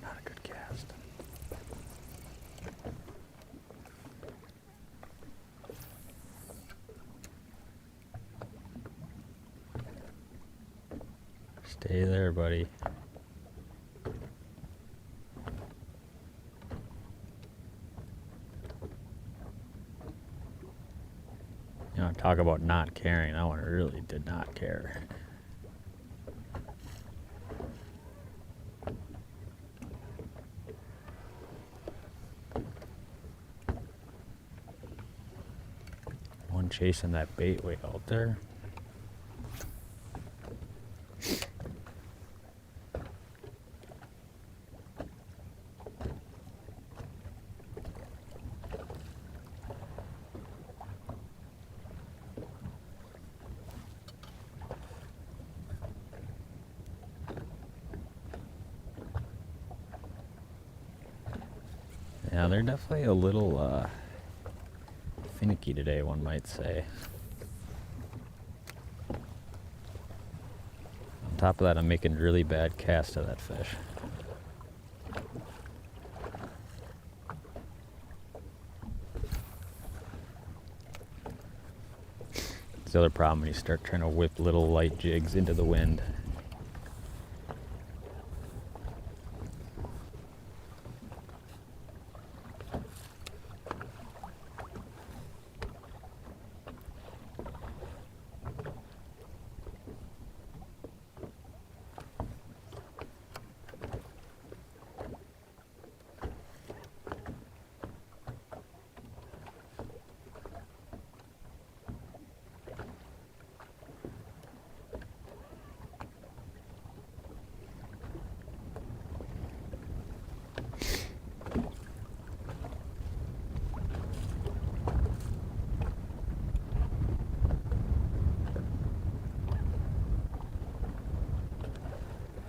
Not a good cast. Stay there, buddy. You know, talk about not caring. That one really did not care. One chasing that bait way out there. Yeah, they're definitely a little finicky today, one might say. On top of that, I'm making really bad casts of that fish. It's the other problem when you start trying to whip little light jigs into the wind.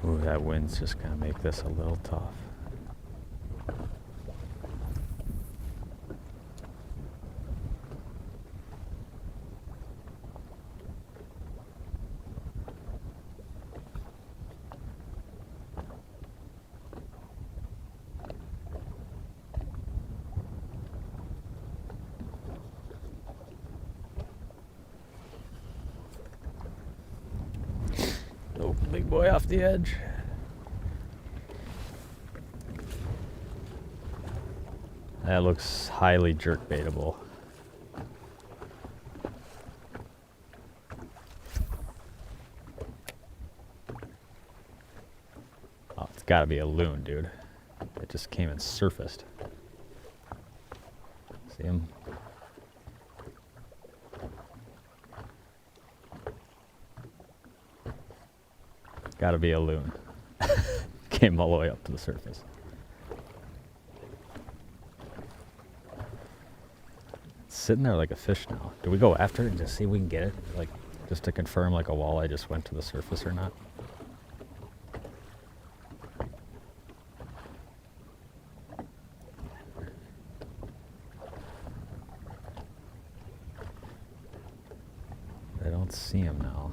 Ooh, that wind's just gonna make this a little tough. Oh, big boy off the edge. That looks highly jerkbaitable. Oh, it's gotta be a loon, dude. It just came and surfaced. See him? Gotta be a loon. Came all the way up to the surface. It's sitting there like a fish now. Do we go after it and just see if we can get it? Like, just to confirm like a walleye just went to the surface or not? I don't see him now.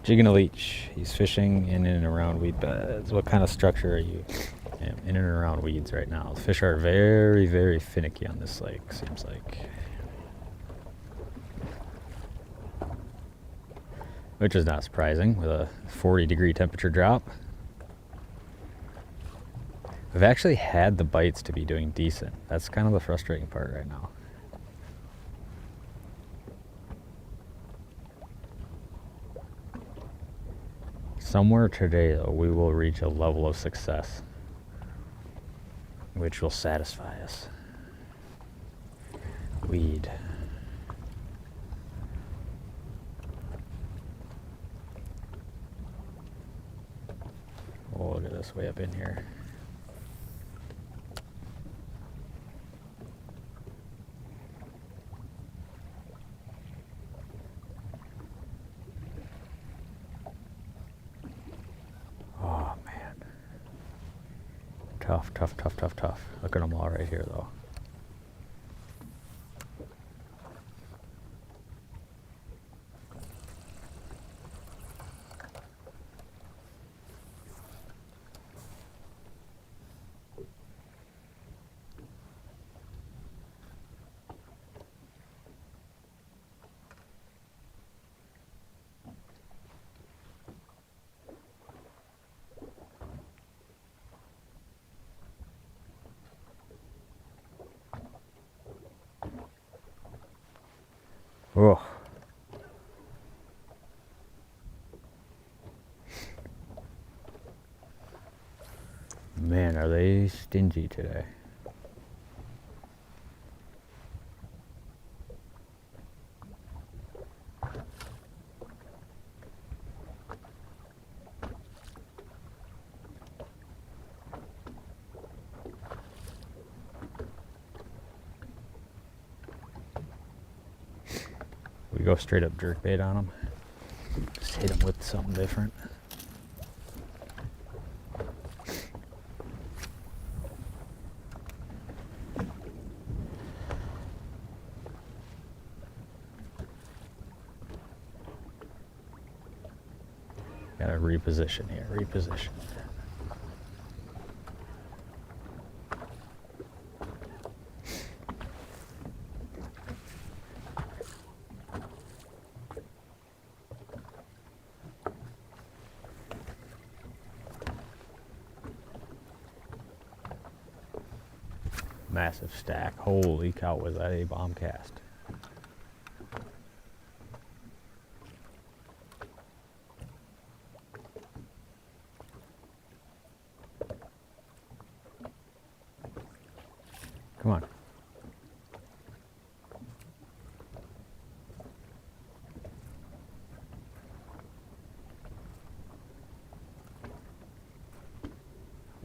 Jigging a leech. He's fishing in and around weed beds. What kind of structure are you? Yeah, in and around weeds right now. The fish are very, very finicky on this lake, seems like. Which is not surprising with a 40-degree temperature drop. I've actually had the bites to be doing decent. That's kind of the frustrating part right now. Somewhere today, though, we will reach a level of success which will satisfy us. Weed. Oh, look at this way up in here. Oh, man. Tough, tough, tough, tough, tough. Look at them all right here, though. Oh. Man, are they stingy today. We go straight up jerkbait on them. Just hit them with something different. Gotta reposition here, reposition. Massive stack. Holy cow, was that a bomb cast? Come on.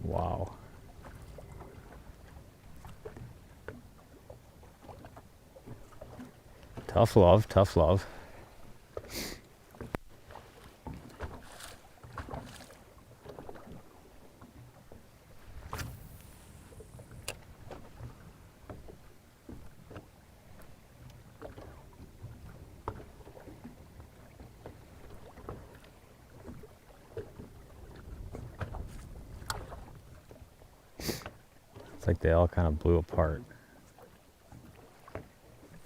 Wow. Tough love, tough love. It's like they all kind of blew apart.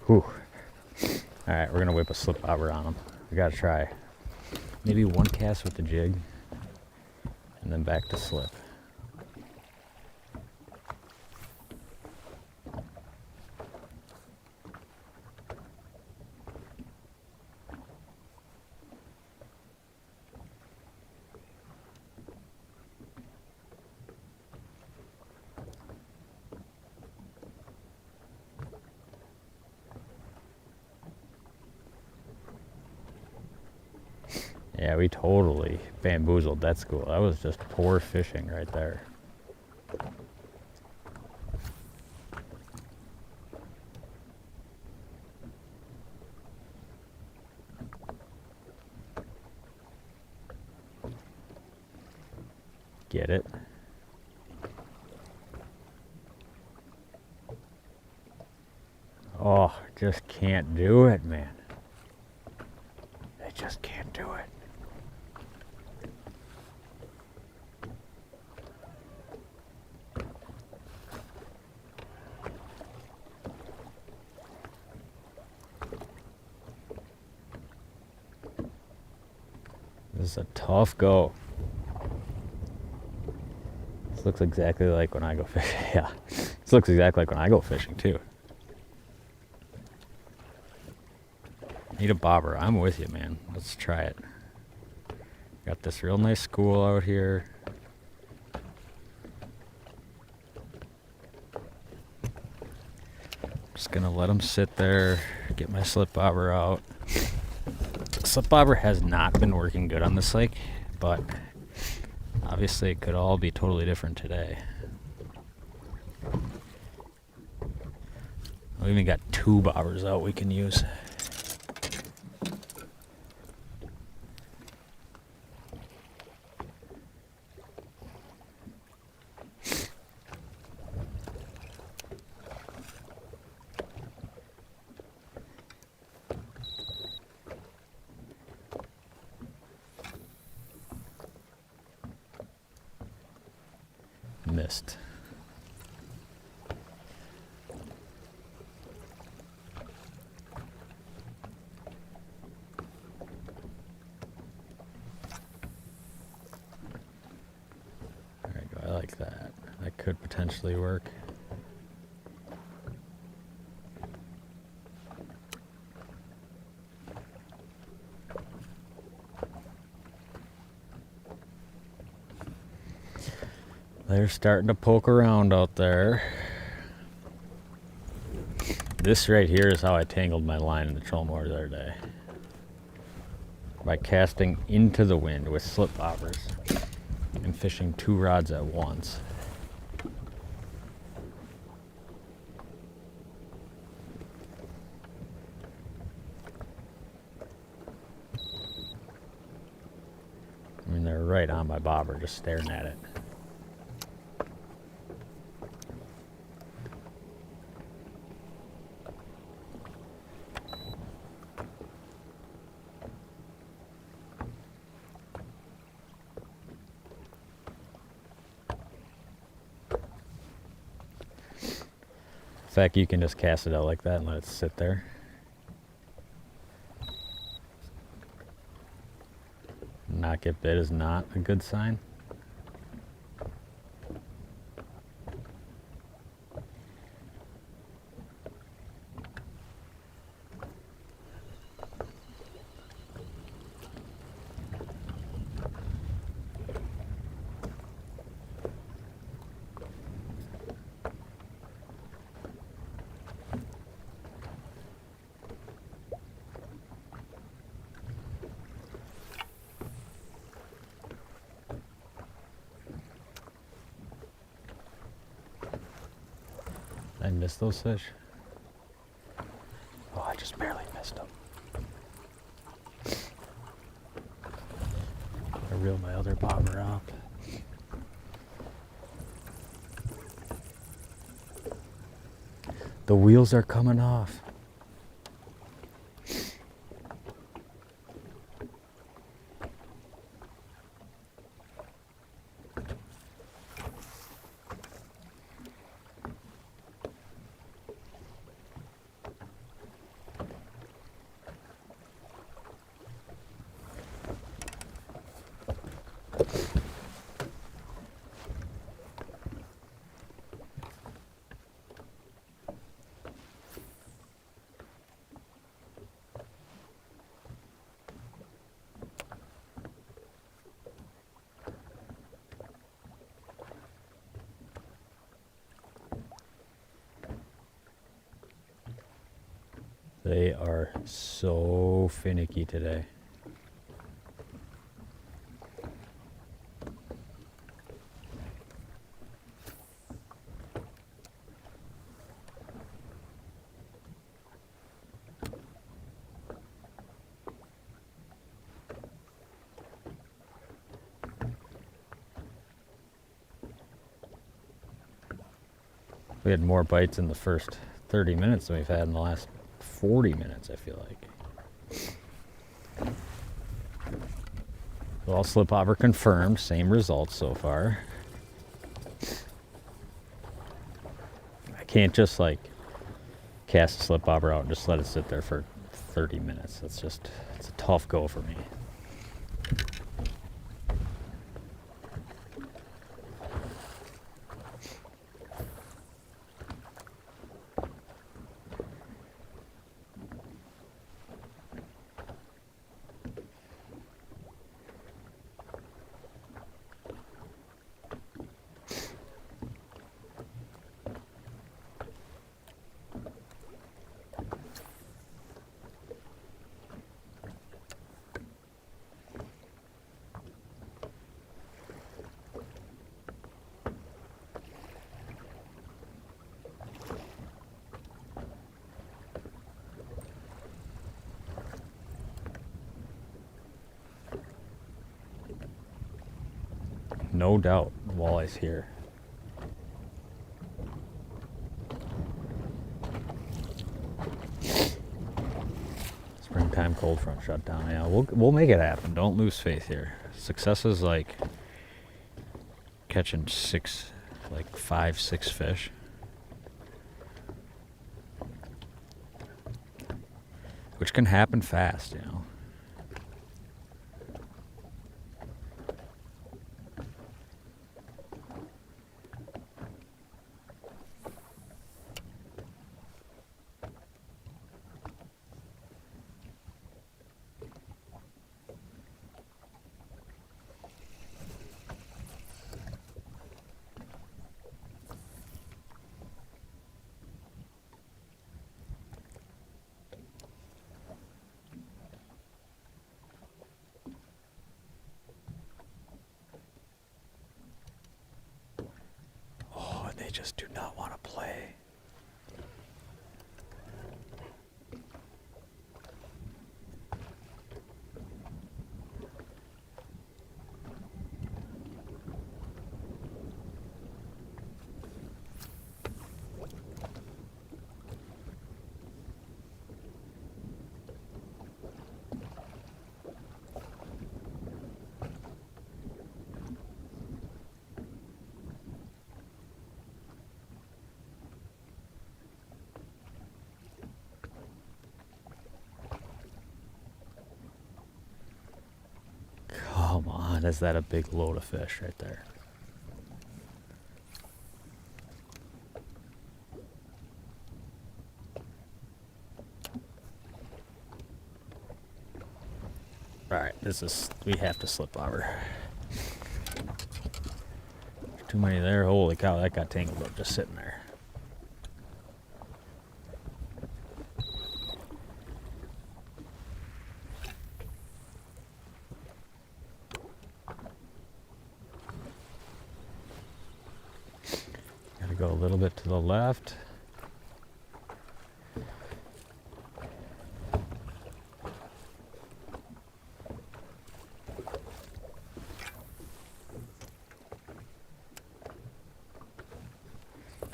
Whew. Alright, we're gonna whip a slip bobber on them. We gotta try maybe one cast with the jig and then back to slip. Yeah, we totally bamboozled that school. That was just poor fishing right there. Get it? Oh, just can't do it, man. They just can't do it. This is a tough go. This looks exactly like when I go fishing. Yeah, this looks exactly like when I go fishing too. Need a bobber. I'm with you, man. Let's try it. Got this real nice school out here. Just gonna let them sit there, get my slip bobber out. Slip bobber has not been working good on this lake, but obviously it could all be totally different today. We even got 2 bobbers out we can use. Missed. There you go. I like that. That could potentially work. They're starting to poke around out there. This right here is how I tangled my line in the Trollmore the other day. By casting into the wind with slip bobbers and fishing 2 rods at once. I mean, they're right on my bobber, just staring at it. In fact, you can just cast it out like that and let it sit there. Not get bit is not a good sign. I missed those fish. Oh, I just barely missed them. I reel my other bobber up. The wheels are coming off. They are so finicky today. We had more bites in the first 30 minutes than we've had in the last 40 minutes, I feel like. So all slipbobber confirmed, same results so far. I can't just like cast a slipbobber out and just let it sit there for 30 minutes. It's a tough go for me. No doubt, walleye's here. Springtime cold front shutdown. Yeah, we'll make it happen. Don't lose faith here. Success is like catching 5, 6 fish. Which can happen fast, you know. They just do not want to play. Come on, is that a big load of fish right there? Alright, we have to slip bobber. Too many there. Holy cow, that got tangled up just sitting there. Gotta go a little bit to the left.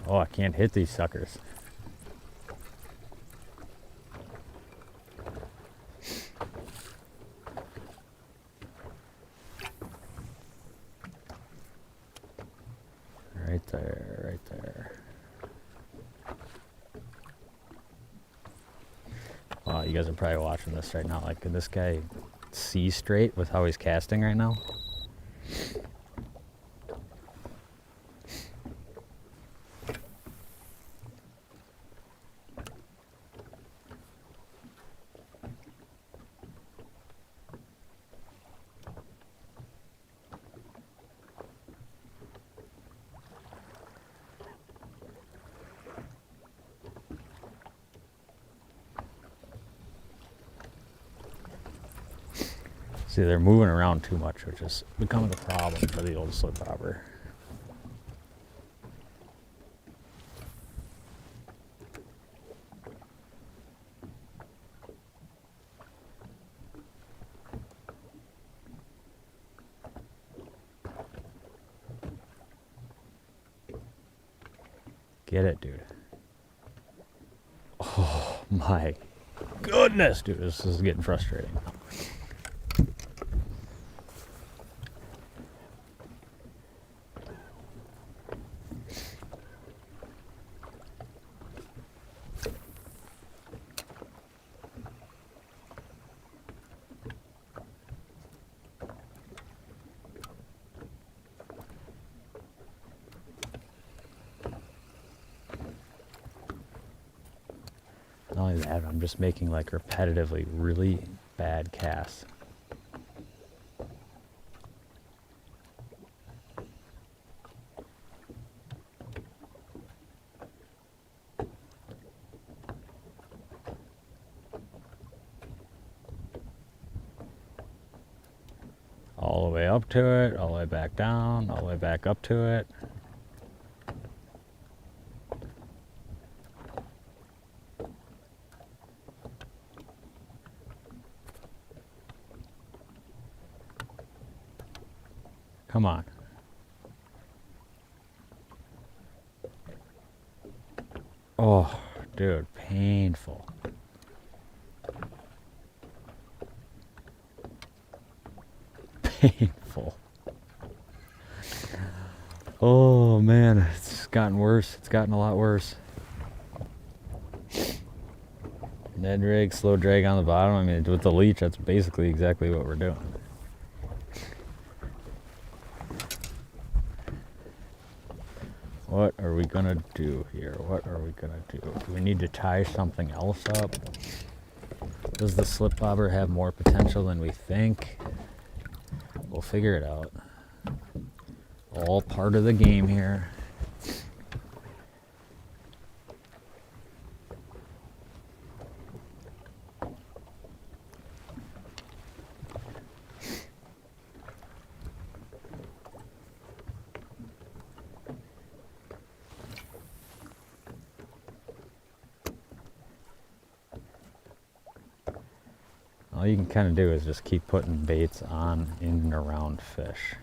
Oh, I can't hit these suckers. Right there, right there. Wow, you guys are probably watching this right now. Like, can this guy see straight with how he's casting right now? See, they're moving around too much, which is becoming a problem for the old slip bobber. Get it, dude. Oh my goodness, dude. This is getting frustrating now. Not only that, I'm just making like repetitively really bad casts. All the way up to it, all the way back down, all the way back up to it. Come on. Oh, dude, painful. Painful. Oh man, it's gotten worse. It's gotten a lot worse. Ned rig, slow drag on the bottom. I mean, with the leech, that's basically exactly what we're doing. What are we gonna do here? What are we gonna do? Do we need to tie something else up? Does the slip bobber have more potential than we think? We'll figure it out. All part of the game here. All you can kind of do is just keep putting baits on, in and around fish.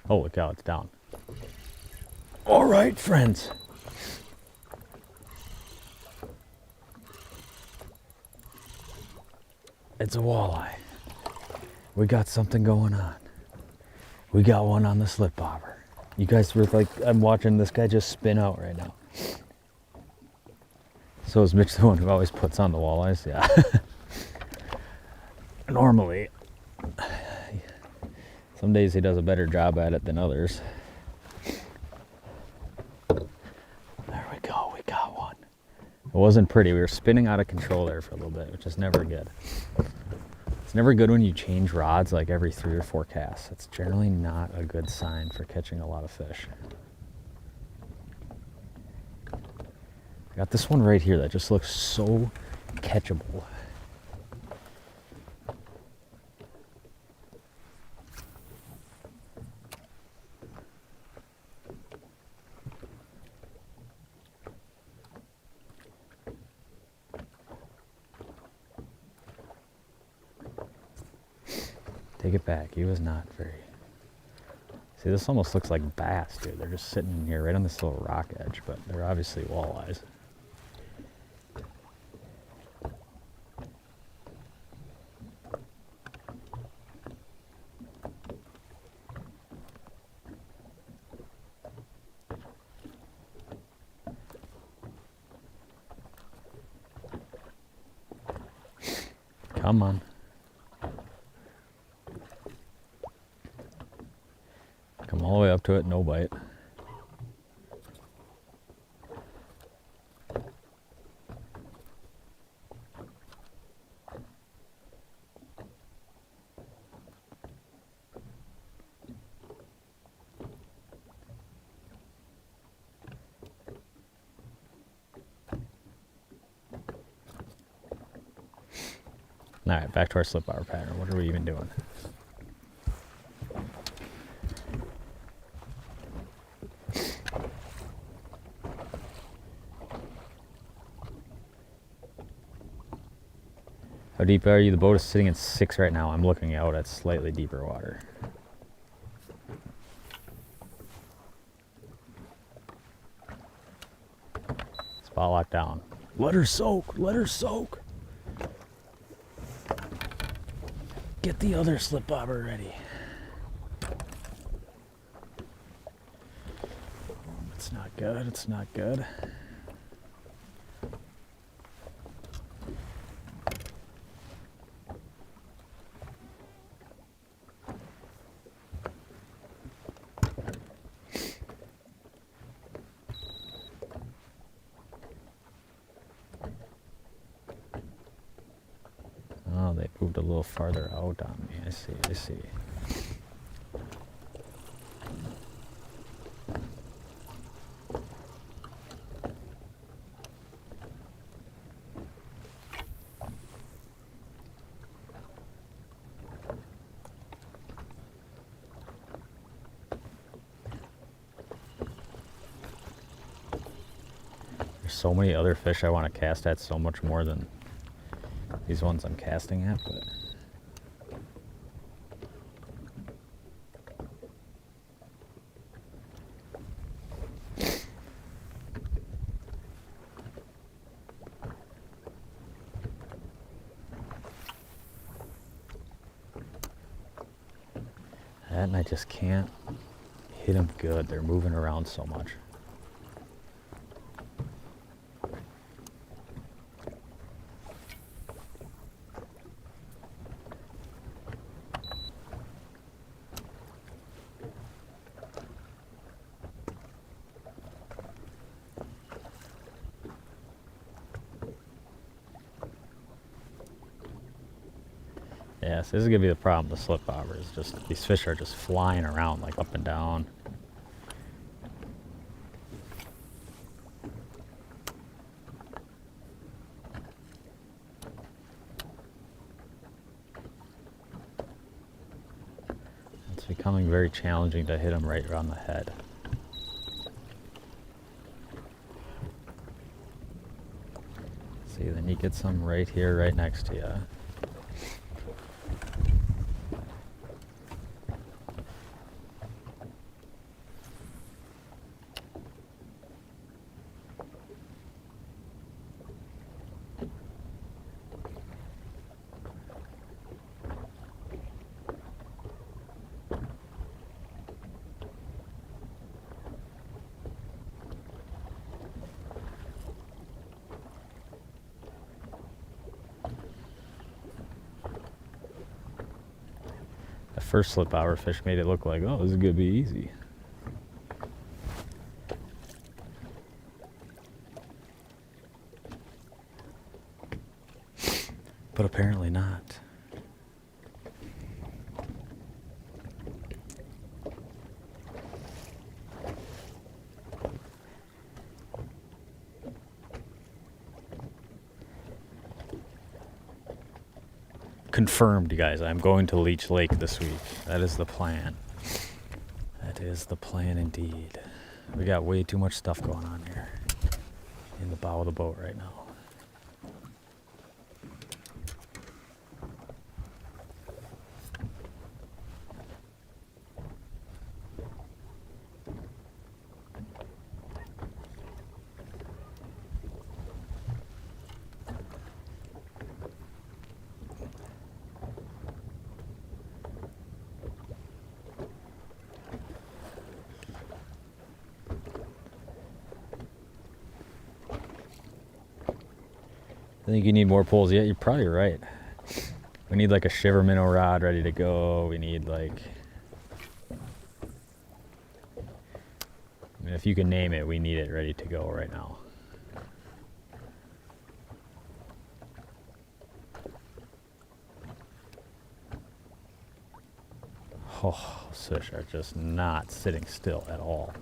Holy cow, it's down. All right, friends. It's a walleye. We got something going on. We got one on the slip bobber. You guys were like, I'm watching this guy just spin out right now. So is Mitch the one who always puts on the walleyes? Yeah. Normally. Some days he does a better job at it than others. There we go, we got one. It wasn't pretty. We were spinning out of control there for a little bit, which is never good. It's never good when you change rods like every 3 or 4 casts. It's generally not a good sign for catching a lot of fish. I got this one right here that just looks so catchable. Take it back. He was not very... See, this almost looks like bass, dude. They're just sitting in here right on this little rock edge, but they're obviously walleyes. Come on. Come all the way up to it, no bite. All right, back to our slip bar pattern. What are we even doing? How deep are you? The boat is sitting at 6 right now. I'm looking out at slightly deeper water. Spot lock down. Let her soak. Let her soak. Get the other slip bobber ready. It's not good. It's not good. Oh, they moved a little farther out on me. I see, I see. There's so many other fish I want to cast at so much more than these ones I'm casting at, but that and I just can't hit them good. They're moving around so much. Yes, this is gonna be the problem. The slip bobber is just, these fish are just flying around like up and down. It's becoming very challenging to hit them right around the head. See, then you get some right here, right next to you. The first slip bobber fish made it look like, oh, this is gonna be easy. But apparently not. Confirmed, you guys. I'm going to Leech Lake this week. That is the plan. That is the plan indeed. We got way too much stuff going on here in the bow of the boat right now. I think you need more poles. Yeah, you're probably right. We need like a shiver minnow rod ready to go. We need like, I mean, if you can name it, we need it ready to go right now. Oh, fish are just not sitting still at all.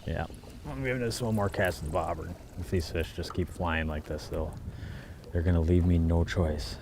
Yeah, I'm giving this one more cast of the bobber. If these fish just keep flying like this, they're gonna leave me no choice.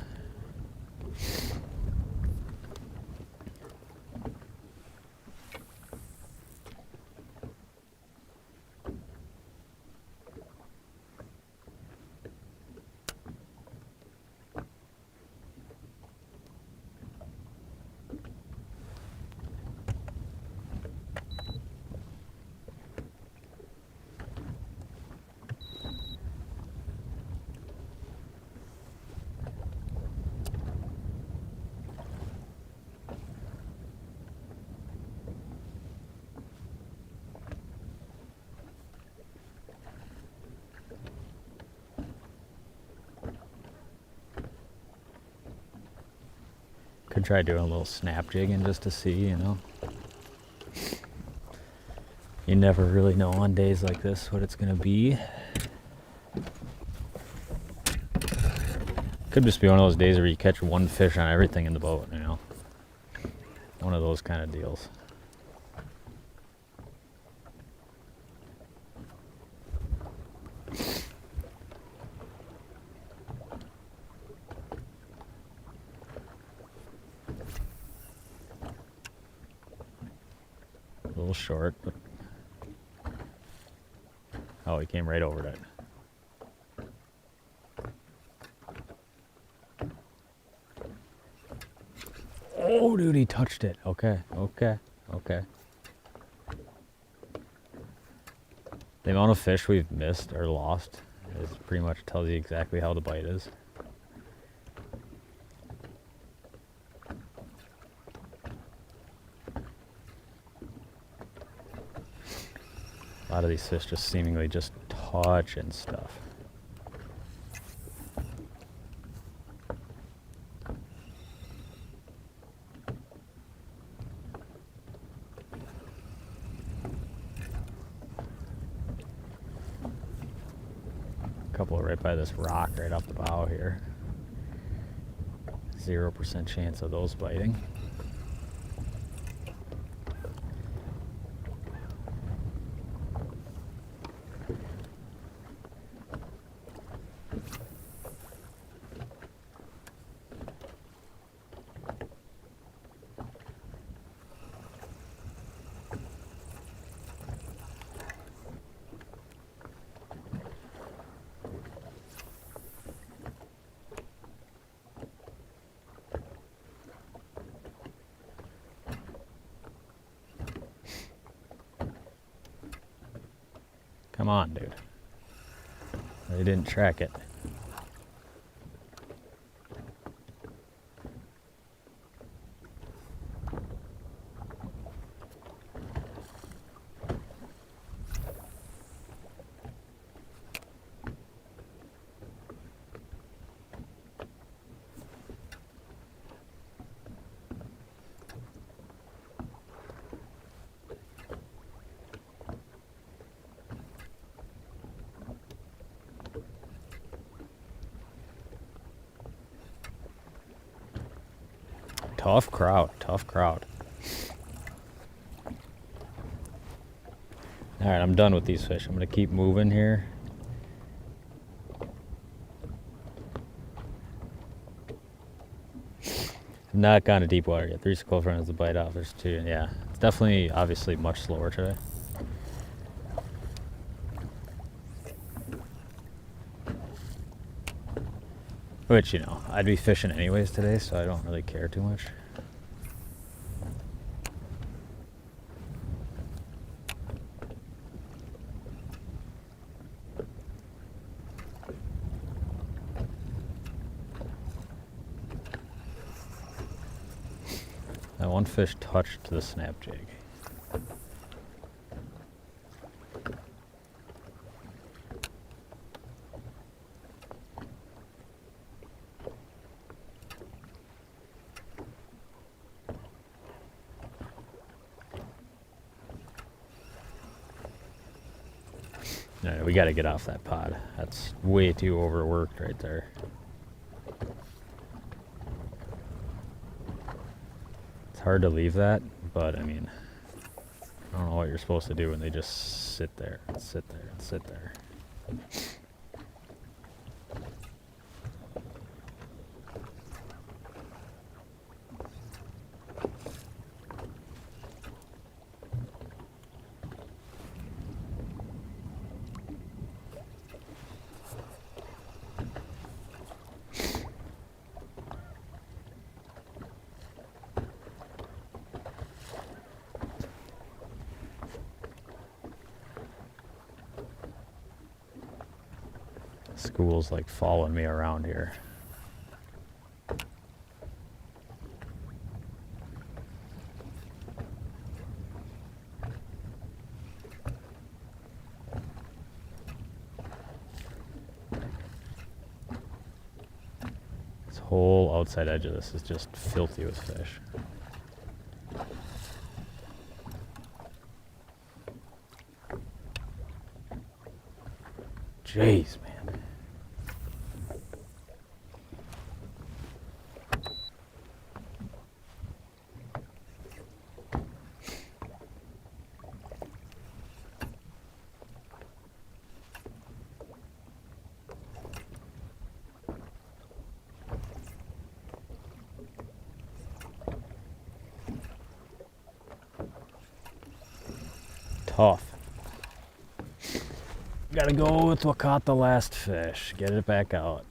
Could try doing a little snap jigging just to see, you know. You never really know on days like this what it's gonna be. Could just be one of those days where you catch one fish on everything in the boat, you know. One of those kind of deals. A little short, but oh, he came right over it. Oh, dude, he touched it. Okay. The amount of fish we've missed or lost is pretty much tells you exactly how the bite is. A lot of these fish just seemingly just touching stuff. A couple right by this rock right off the bow here. 0% chance of those biting. Come on, dude. They didn't track it. Tough crowd, tough crowd. All right, I'm done with these fish. I'm gonna keep moving here. I've not gone to deep water yet. 3 skull runs the bite off. There's 2. Yeah, it's definitely, obviously, much slower today. Which, you know, I'd be fishing anyways today, so I don't really care too much. That one fish touched the snap jig. No, we got to get off that pod. That's way too overworked right there. It's hard to leave that, but I mean, I don't know what you're supposed to do when they just sit there and sit there and sit there. School's like following me around here. This whole outside edge of this is just filthy with fish. Jeez, man. Tough. Gotta go with what caught the last fish. Get it back out.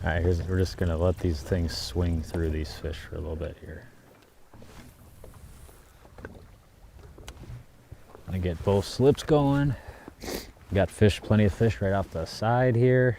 Alright, we're just gonna let these things swing through these fish for a little bit here. Gonna get both slips going. Got fish, plenty of fish right off the side here.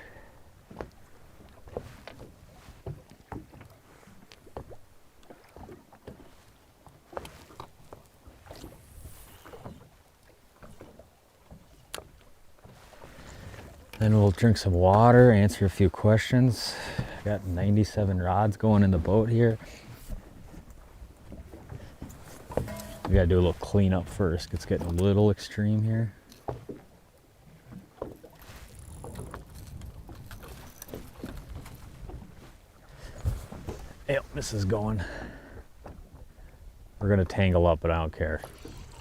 Then we'll drink some water, answer a few questions. Got 97 rods going in the boat here. We gotta do a little cleanup first. It's getting a little extreme here. Yep, this is going. We're gonna tangle up, but I don't care.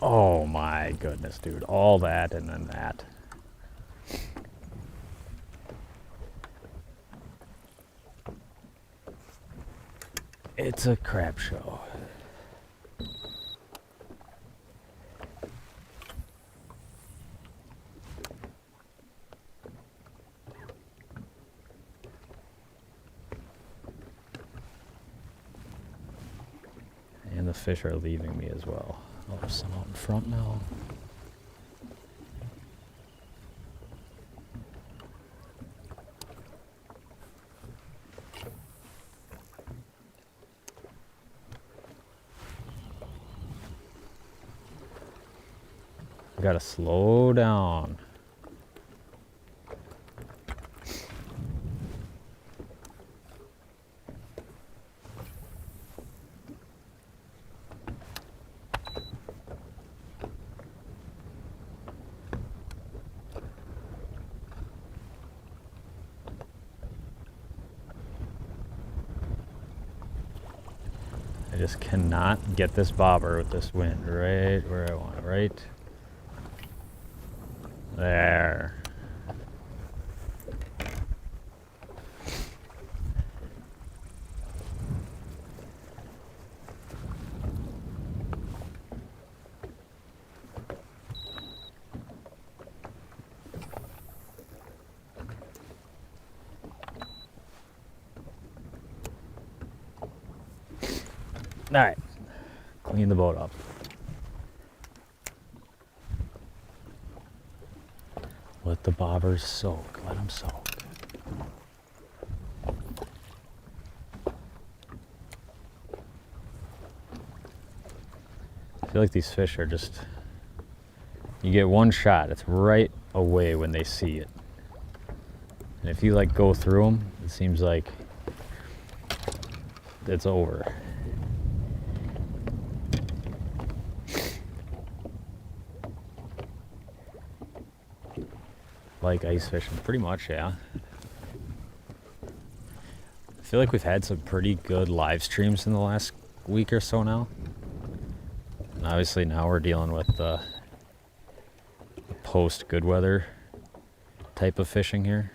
Oh my goodness, dude. All that and then that. It's a crap show. And the fish are leaving me as well. Oh, there's some out in front now. Gotta slow down. I just cannot get this bobber with this wind right where I want it, right there. All right, clean the boat up. Let the bobbers soak. Let them soak. I feel like these fish are just, you get one shot, it's right away when they see it. And if you like go through them, it seems like it's over. Like ice fishing, pretty much, yeah. I feel like we've had some pretty good live streams in the last week or so now. And obviously now we're dealing with the post good weather type of fishing here.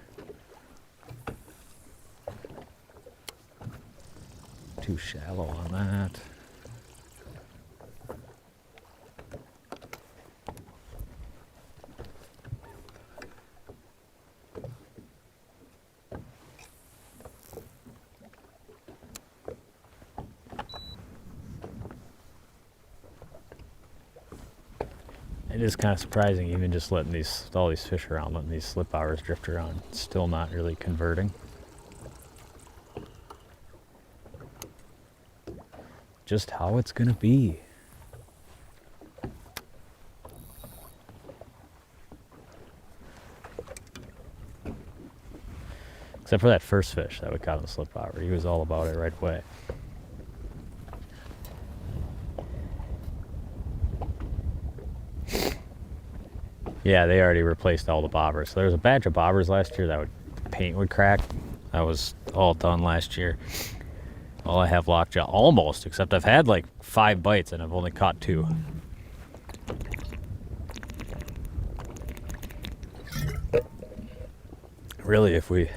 Too shallow on that. It is kind of surprising, even just letting all these fish around, letting these slip hours drift around, still not really converting. Just how it's gonna be. Except for that first fish that we caught on the slip hour. He was all about it right away. Yeah, they already replaced all the bobbers. So there was a batch of bobbers last year that paint would crack. That was all done last year. All I have lockjaw, almost, except I've had like 5 bites and I've only caught 2. Really, if we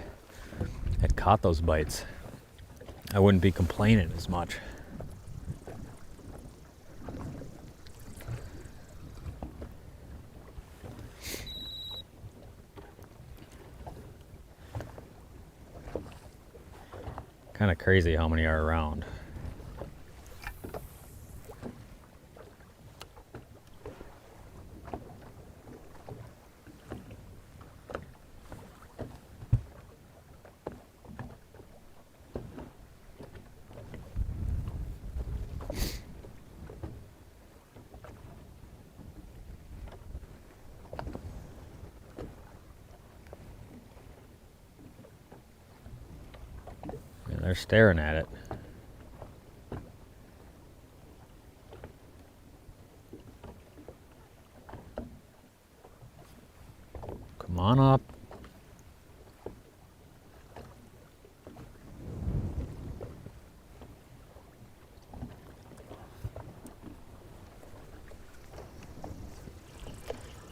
had caught those bites, I wouldn't be complaining as much. Kind of crazy how many are around. They're staring at it. Come on up.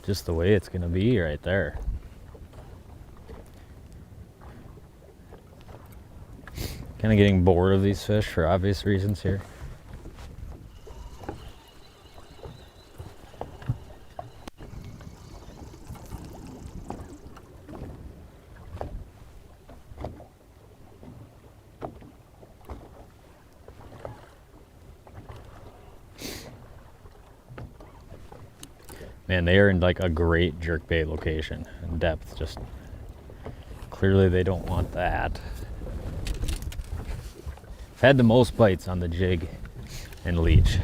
Just the way it's gonna be right there. Kind of getting bored of these fish for obvious reasons here. Man, they are in like a great jerkbait location. Depth, just clearly they don't want that. I've had the most bites on the jig and leech,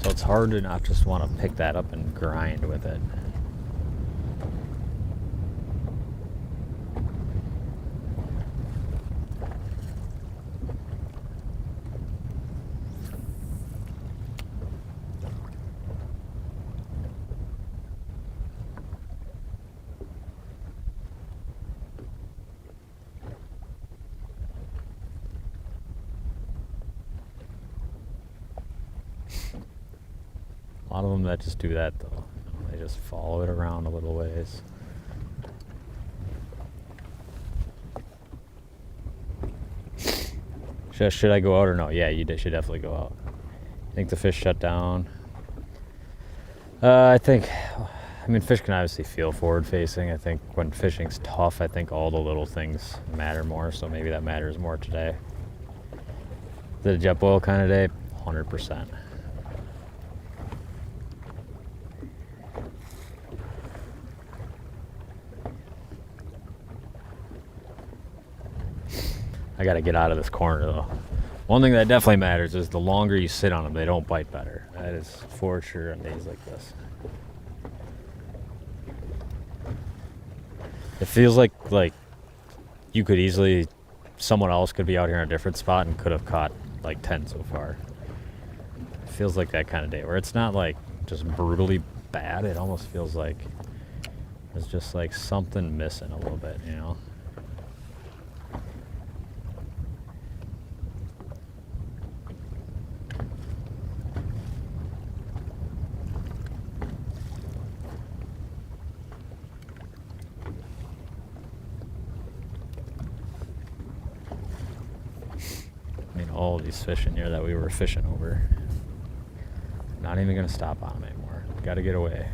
so it's hard to not just want to pick that up and grind with it. A lot of them that just do that though. They just follow it around a little ways. Should I go out or no? Yeah, you should definitely go out. I think the fish shut down. I mean, fish can obviously feel forward facing. I think when fishing's tough, I think all the little things matter more. So maybe that matters more today. Is it a jet boil kind of day? 100%. I gotta get out of this corner though. One thing that definitely matters is the longer you sit on them, they don't bite better. That is for sure on days like this. It feels like you could easily, someone else could be out here in a different spot and could have caught like 10 so far. It feels like that kind of day where it's not like just brutally bad. It almost feels like there's just like something missing a little bit, you know? All of these fish in here that we were fishing over. Not even gonna stop on them anymore. Gotta get away.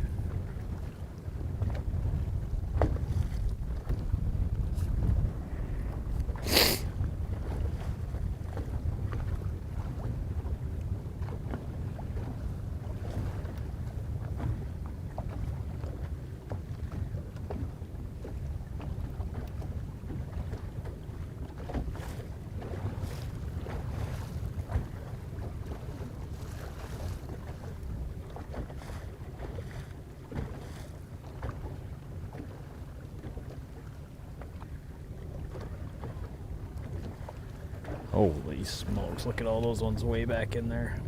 Holy smokes, look at all those ones way back in there.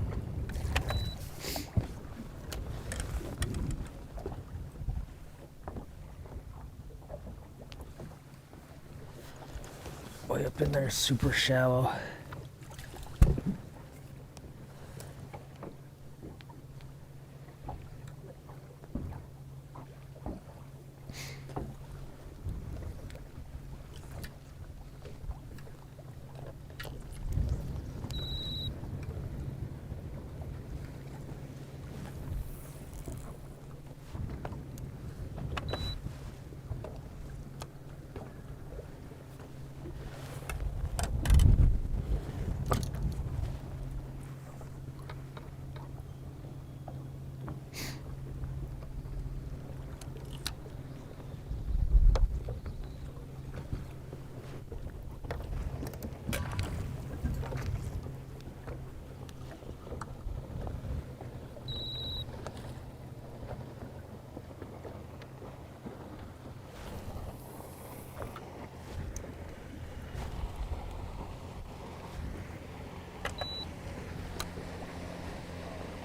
Way up in there, super shallow.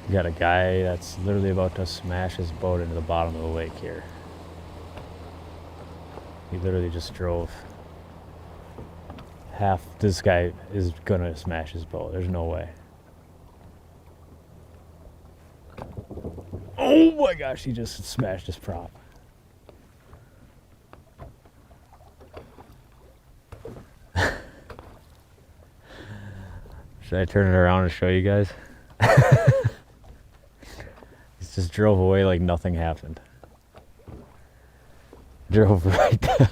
We got a guy that's literally about to smash his boat into the bottom of the lake here. He literally just drove half. This guy is gonna smash his boat. There's no way. Oh my gosh, he just smashed his prop. Should I turn it around and show you guys? Just drove away like nothing happened. Drove right down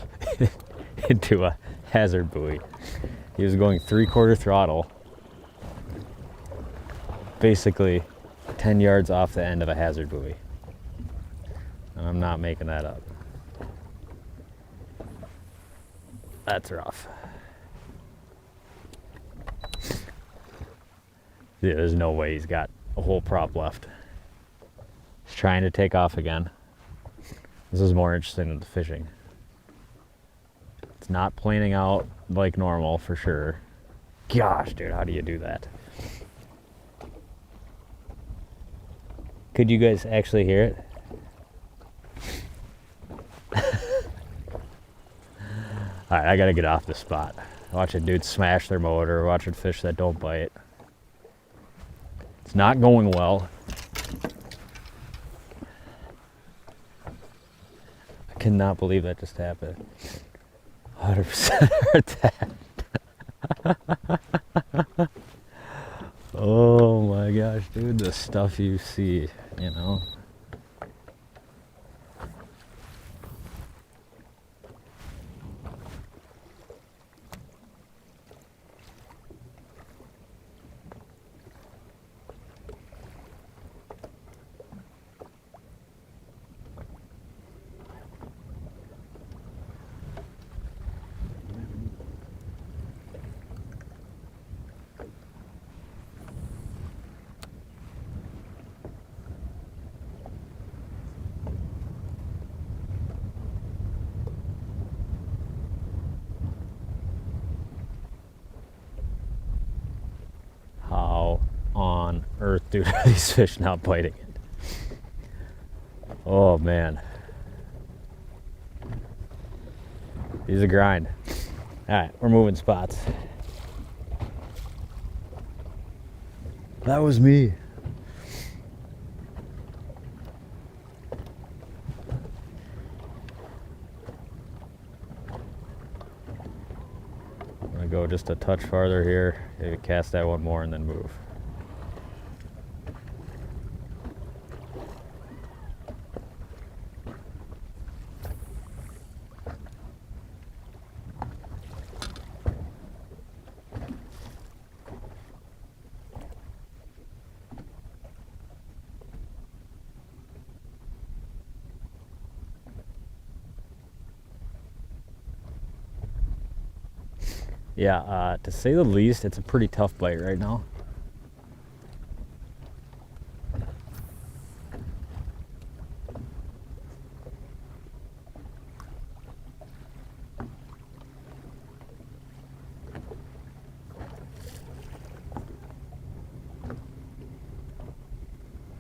into a hazard buoy. He was going 3/4 throttle, basically 10 yards off the end of a hazard buoy. And I'm not making that up. That's rough. Yeah, there's no way he's got a whole prop left. He's trying to take off again. This is more interesting than the fishing. It's not planing out like normal for sure. Gosh, dude, how do you do that? Could you guys actually hear it? Alright, I gotta get off this spot. Watching dudes smash their motor, watching fish that don't bite. It's not going well. I cannot believe that just happened. 100% attacked. Oh my gosh, dude, the stuff you see, you know. earth due to these fish not biting it. Oh man. He's a grind. Alright, we're moving spots. That was me. I'm gonna go just a touch farther here, maybe cast that one more and then move. Yeah, to say the least, it's a pretty tough bite right now.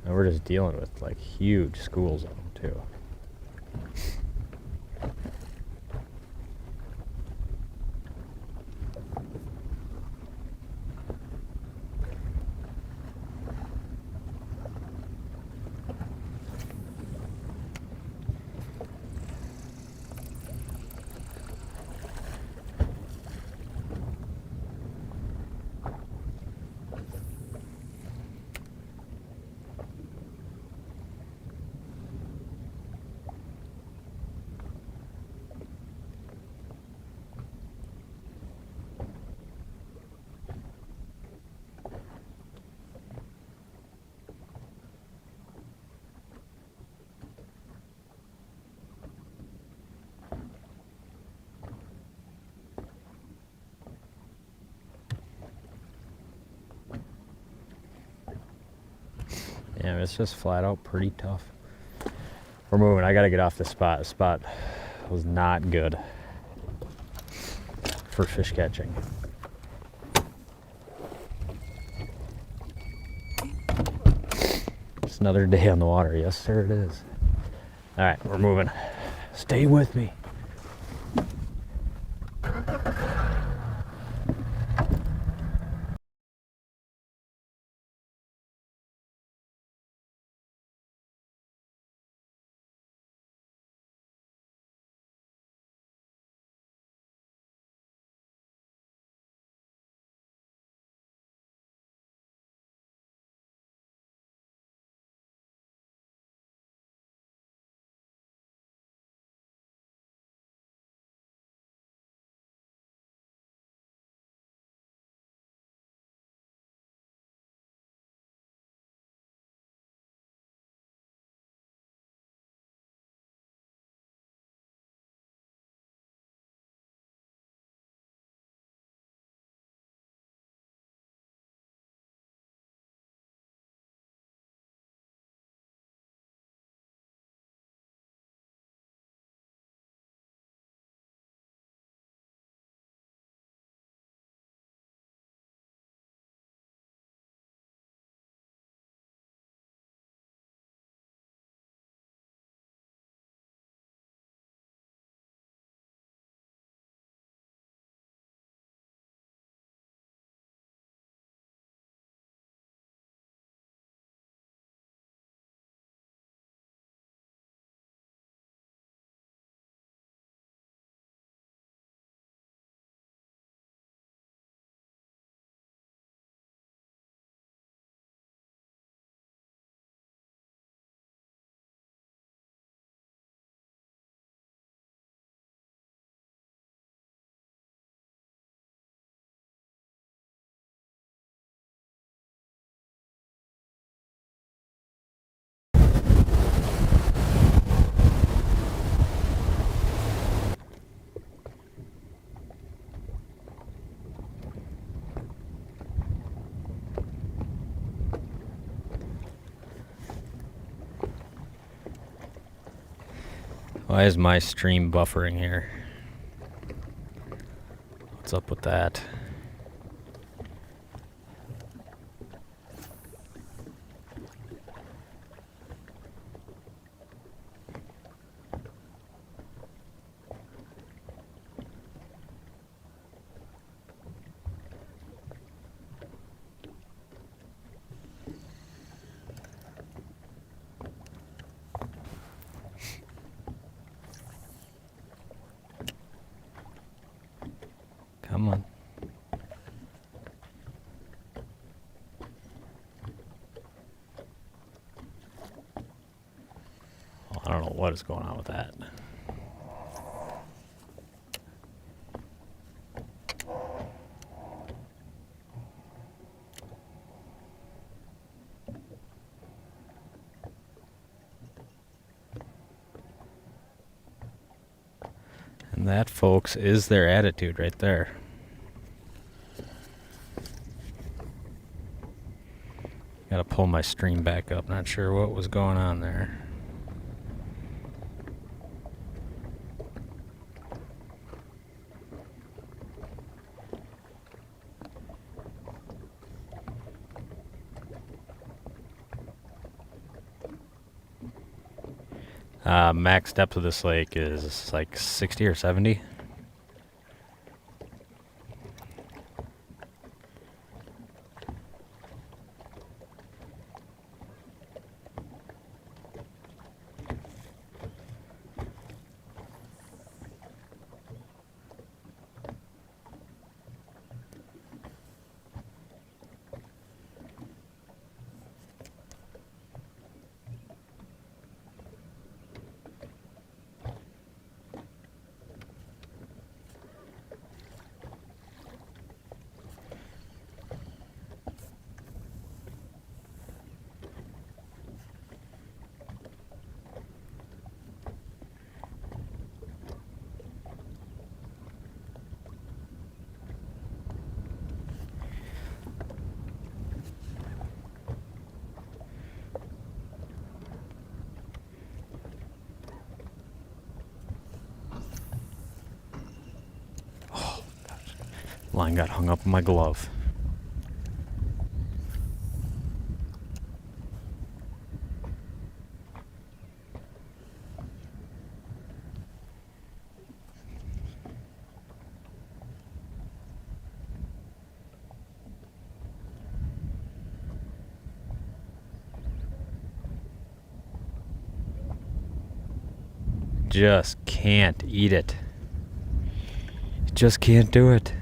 And we're just dealing with like huge schools of them too. Yeah, it's just flat out pretty tough. We're moving. I gotta get off this spot. The spot was not good for fish catching. It's another day on the water. Yes, sir, it is. All right, we're moving. Stay with me. Why is my stream buffering here? What's up with that? Come on. Well, I don't know what is going on with that. And that, folks, is their attitude right there. Gotta pull my stream back up. Not sure what was going on there. Max depth of this lake is like 60 or 70. Line got hung up in my glove. Just can't eat it. Just can't do it.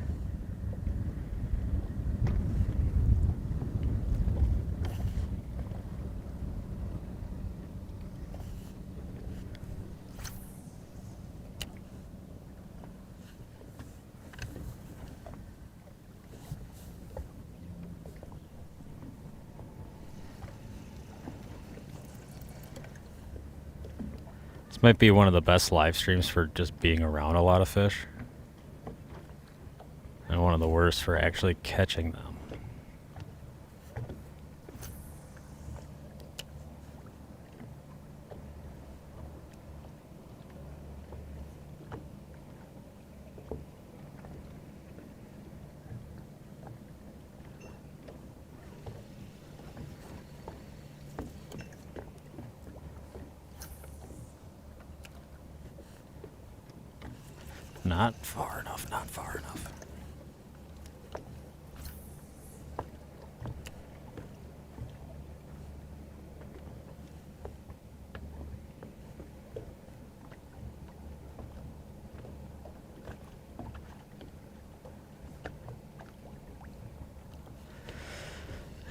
This might be one of the best live streams for just being around a lot of fish. And one of the worst for actually catching them. Not far enough, not far enough.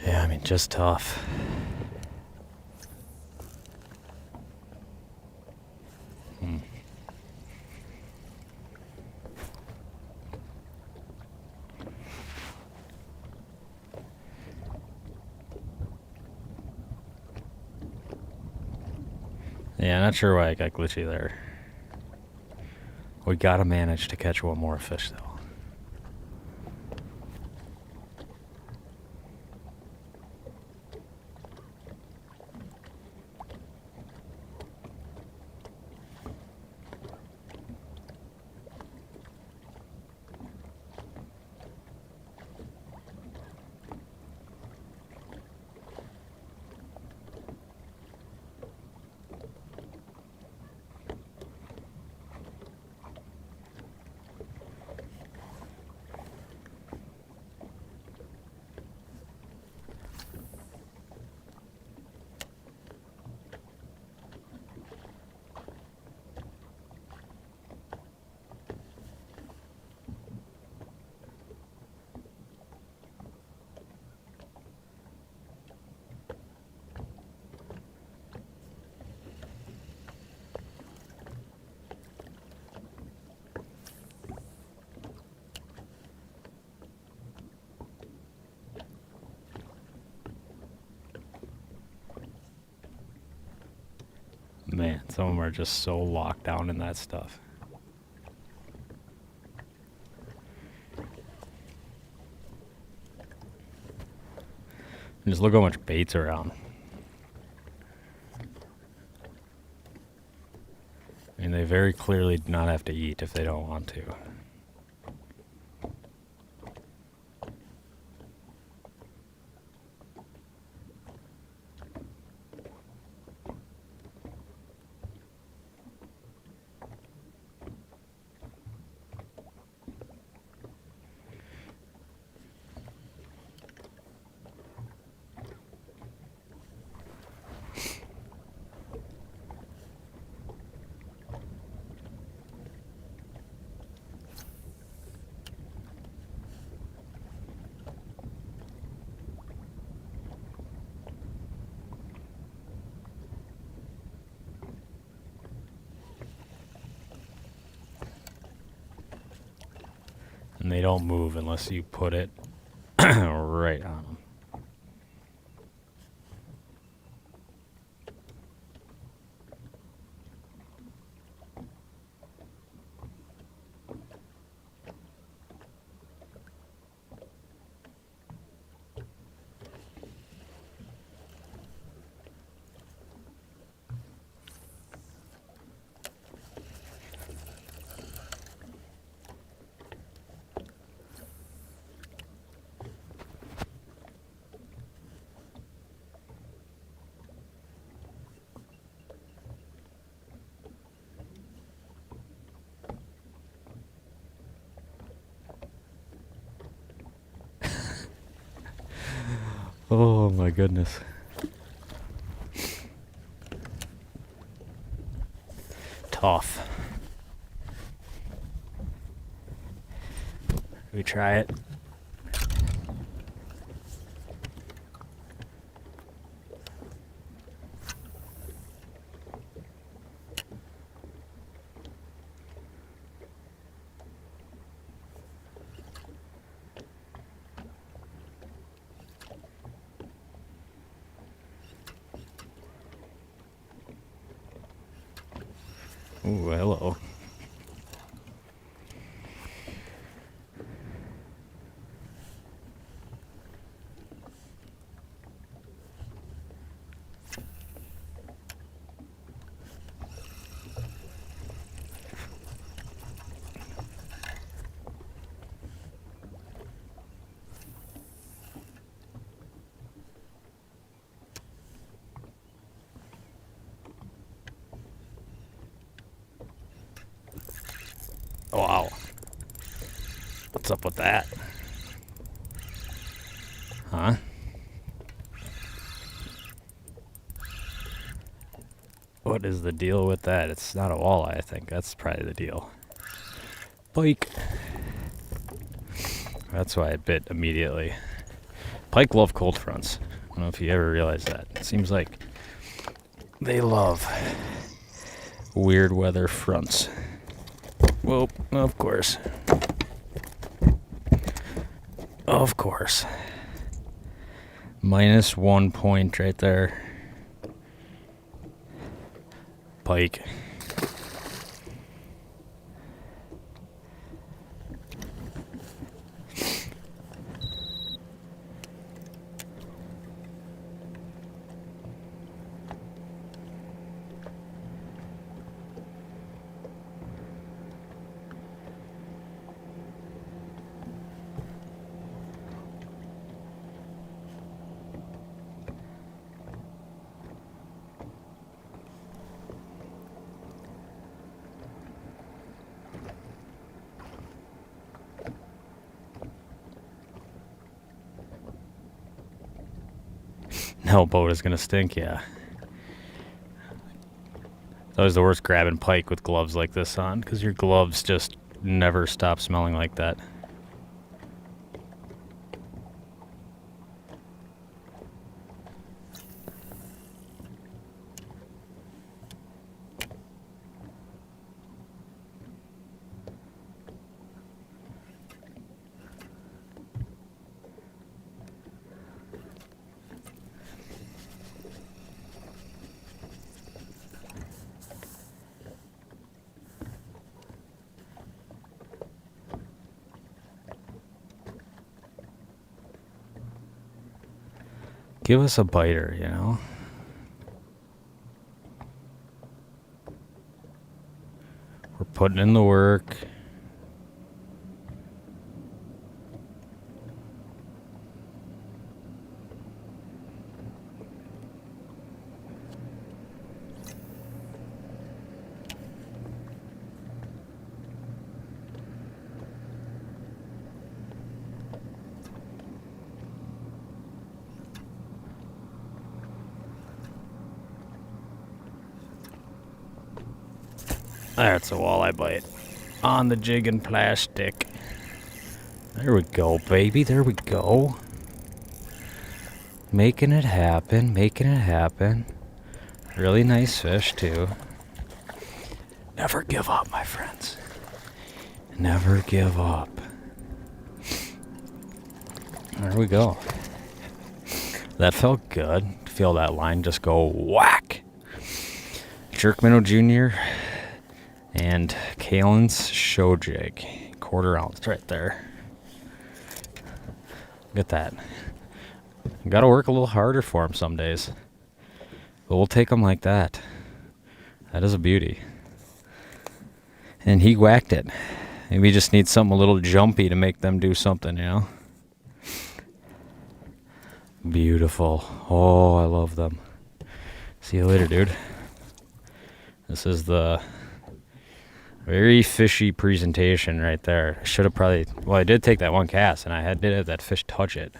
Yeah, I mean, just tough. Yeah, not sure why I got glitchy there. We gotta manage to catch one more fish, though. Some of them are just so locked down in that stuff. And just look how much bait's around. I mean, they very clearly do not have to eat if they don't want to. And they don't move unless you put it right on them. Oh my goodness. Tough. We try it. Ooh, hello. Wow. What's up with that? Huh? What is the deal with that? It's not a walleye, I think. That's probably the deal. Pike. That's why I bit immediately. Pike love cold fronts. I don't know if you ever realized that. It seems like they love weird weather fronts. Well, of course. Of course. -1 point right there. Pike. No boat is gonna stink, yeah. It's always the worst grabbing pike with gloves like this on, because your gloves just never stop smelling like that. Give us a biter, you know? We're putting in the work. That's a walleye bite on the jig and plastic. There we go, baby. There we go. Making it happen. Making it happen. Really nice fish, too. Never give up, my friends. Never give up. There we go. That felt good. Feel that line just go whack. Jerk minnow junior. And Kalen's show jig, 1/4 ounce right there. Look at that. Got to work a little harder for him some days, but we'll take him like that. That is a beauty. And he whacked it. Maybe we just need something a little jumpy to make them do something, you know? Beautiful. Oh, I love them. See you later, dude. This is the very fishy presentation right there. I should have probably... Well, I did take that one cast, and I did have that fish touch it.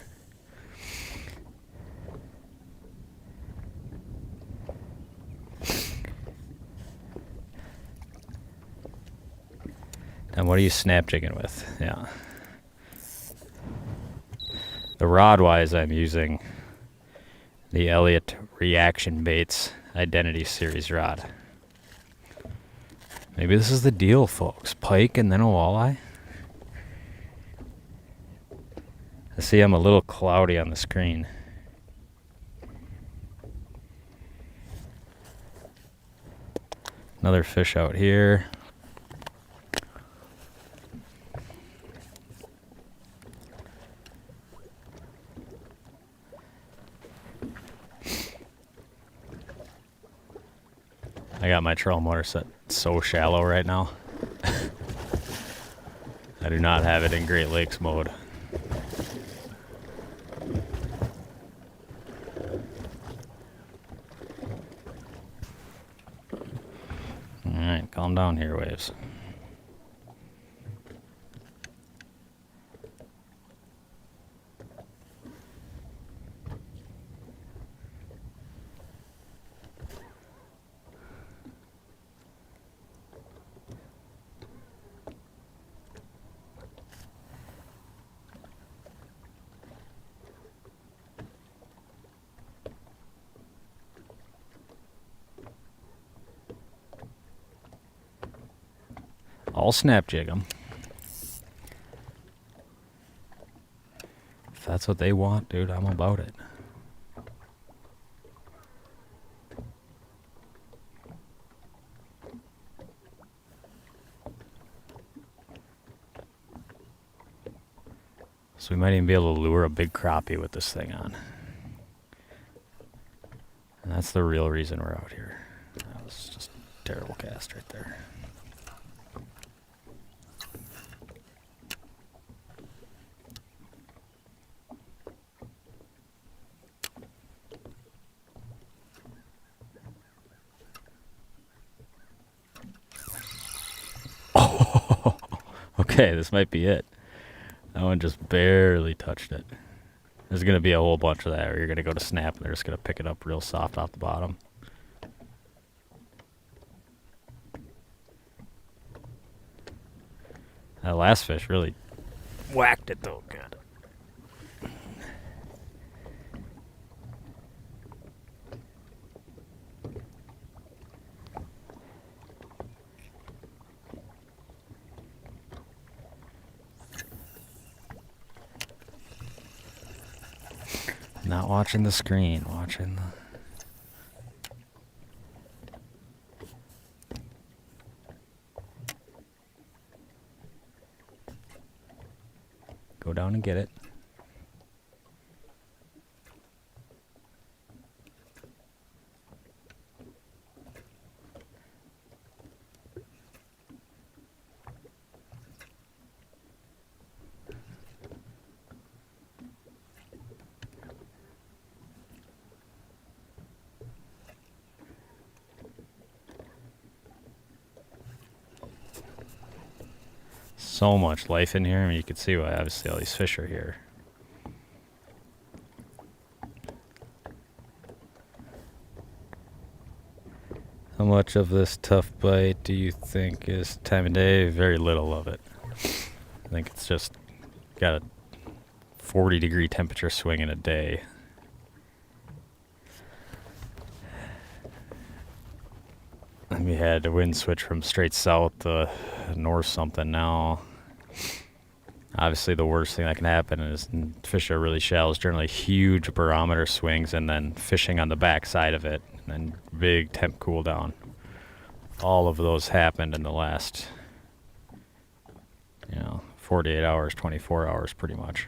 And what are you snap jigging with? Yeah. The rod-wise, I'm using the Elliott Reaction Baits Identity Series rod. Maybe this is the deal, folks. Pike and then a walleye. I see I'm a little cloudy on the screen. Another fish out here. I got my trolling motor set so shallow right now. I do not have it in Great Lakes mode. Alright, calm down here, waves. I'll snap jig them. If that's what they want, dude, I'm about it. So we might even be able to lure a big crappie with this thing on. And that's the real reason we're out here. That was just a terrible cast right there. Oh, okay, this might be it. That one just barely touched it. There's going to be a whole bunch of that where you're going to go to snap and they're just going to pick it up real soft off the bottom. That last fish really whacked it though, good. Not watching the screen, watching the... Go down and get it. So much life in here. I mean, you can see why obviously all these fish are here. How much of this tough bite do you think is time of day? Very little of it. I think it's just got a 40-degree temperature swing in a day. And we had a wind switch from straight south to north something now. Obviously the worst thing that can happen is fish are really shallow. It's generally huge barometer swings and then fishing on the back side of it and then big temp cool down. All of those happened in the last 48 hours, 24 hours pretty much.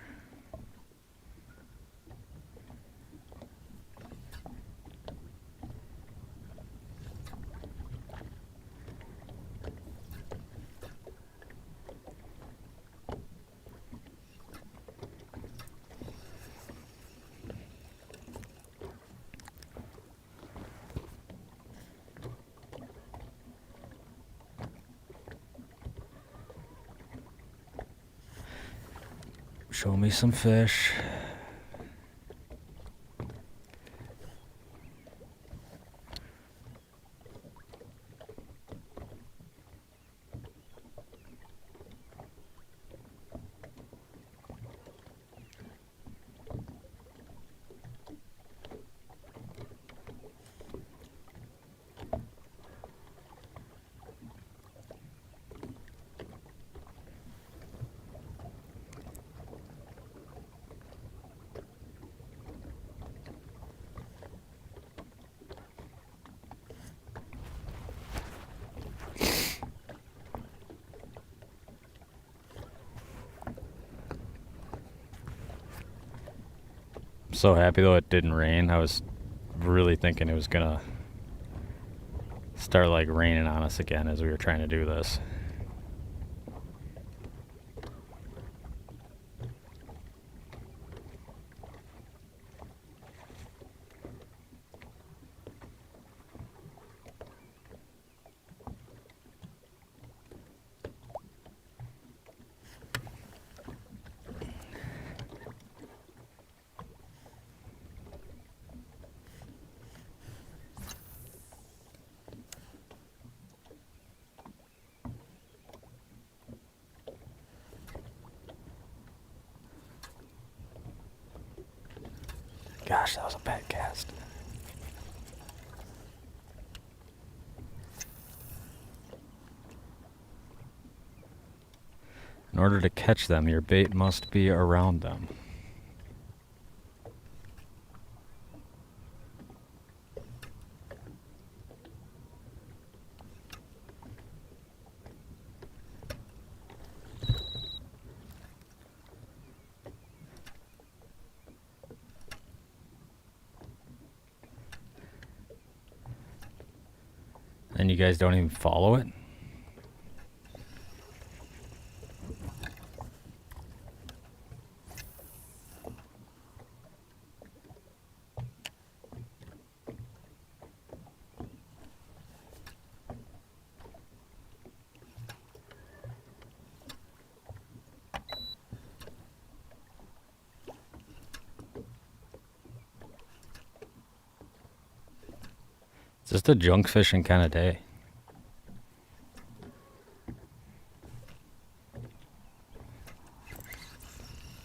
Show me some fish. So happy though it didn't rain. I was really thinking it was gonna start like raining on us again as we were trying to do this. Gosh, that was a bad cast. In order to catch them, your bait must be around them. And you guys don't even follow it? It's just a junk fishing kind of day.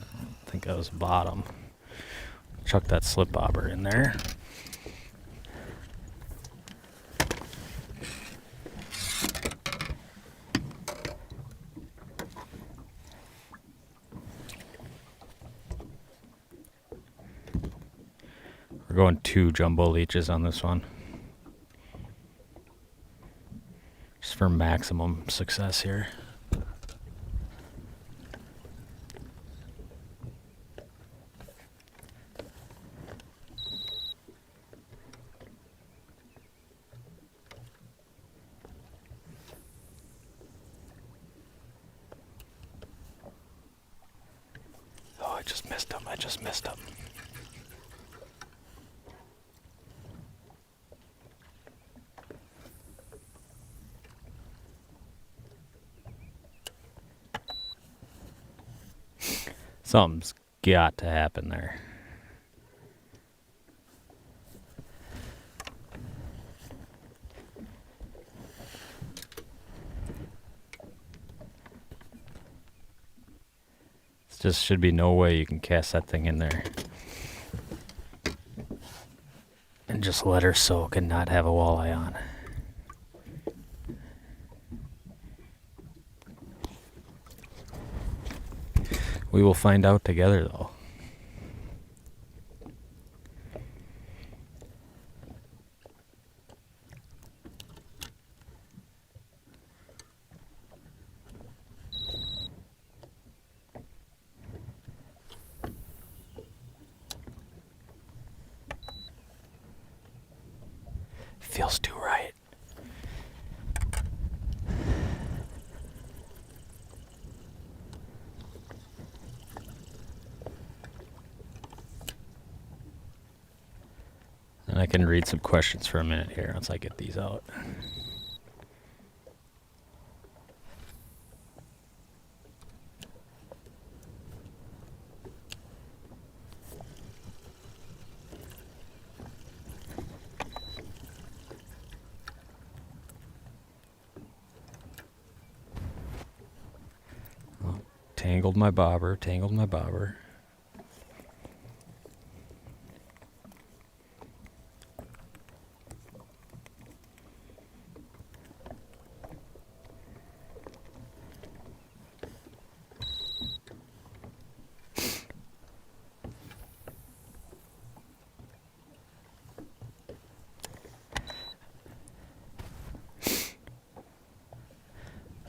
I think that was bottom. Chuck that slip bobber in there. We're going 2 jumbo leeches on this one. Just for maximum success here. Oh, I just missed him. Something's got to happen there. There just should be no way you can cast that thing in there and just let her soak and not have a walleye on. We will find out together, though. Feels too right. And I can read some questions for a minute here once I get these out. Tangled my bobber, tangled my bobber.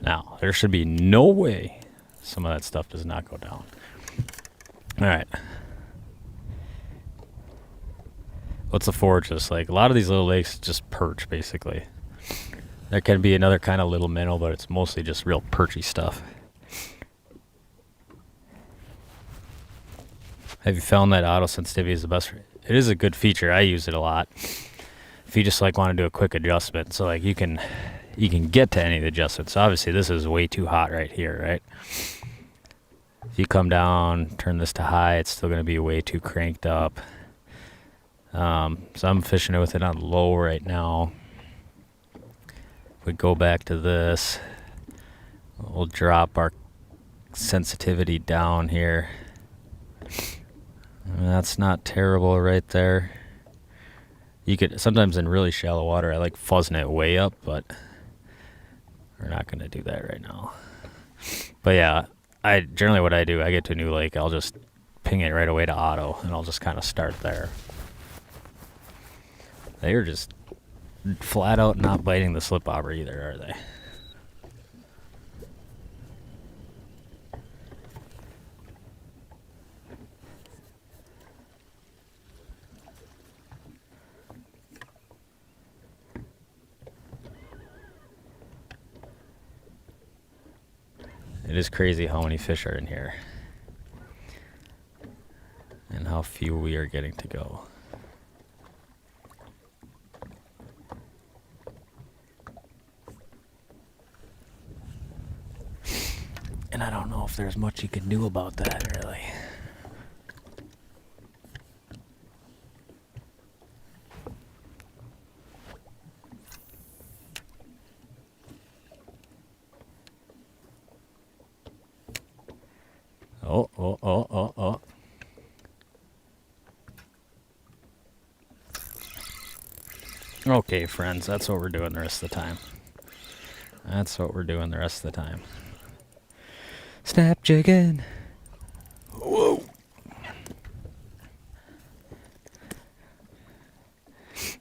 Now, there should be no way some of that stuff does not go down. All right. What's the forage just like? A lot of these little lakes just perch, basically. There can be another kind of little minnow, but it's mostly just real perchy stuff. Have you found that auto sensitivity is the best? It is a good feature. I use it a lot. If you just like want to do a quick adjustment, so like you can get to any of the adjustments. So obviously this is way too hot right here, right? If you come down, turn this to high, it's still going to be way too cranked up. So I'm fishing it with it on low right now. If we go back to this, we'll drop our sensitivity down here. That's not terrible right there. You could sometimes in really shallow water, I like fuzzing it way up, but we're not going to do that right now. But yeah, I generally what I do, I get to a new lake, I'll just ping it right away to auto, and I'll just kind of start there. They're just flat out not biting the slip bobber either, are they? It is crazy how many fish are in here and how few we are getting to go. And I don't know if there's much you can do about that, really. Oh. Okay, friends, that's what we're doing the rest of the time. That's what we're doing the rest of the time. Snap jigging. Whoa.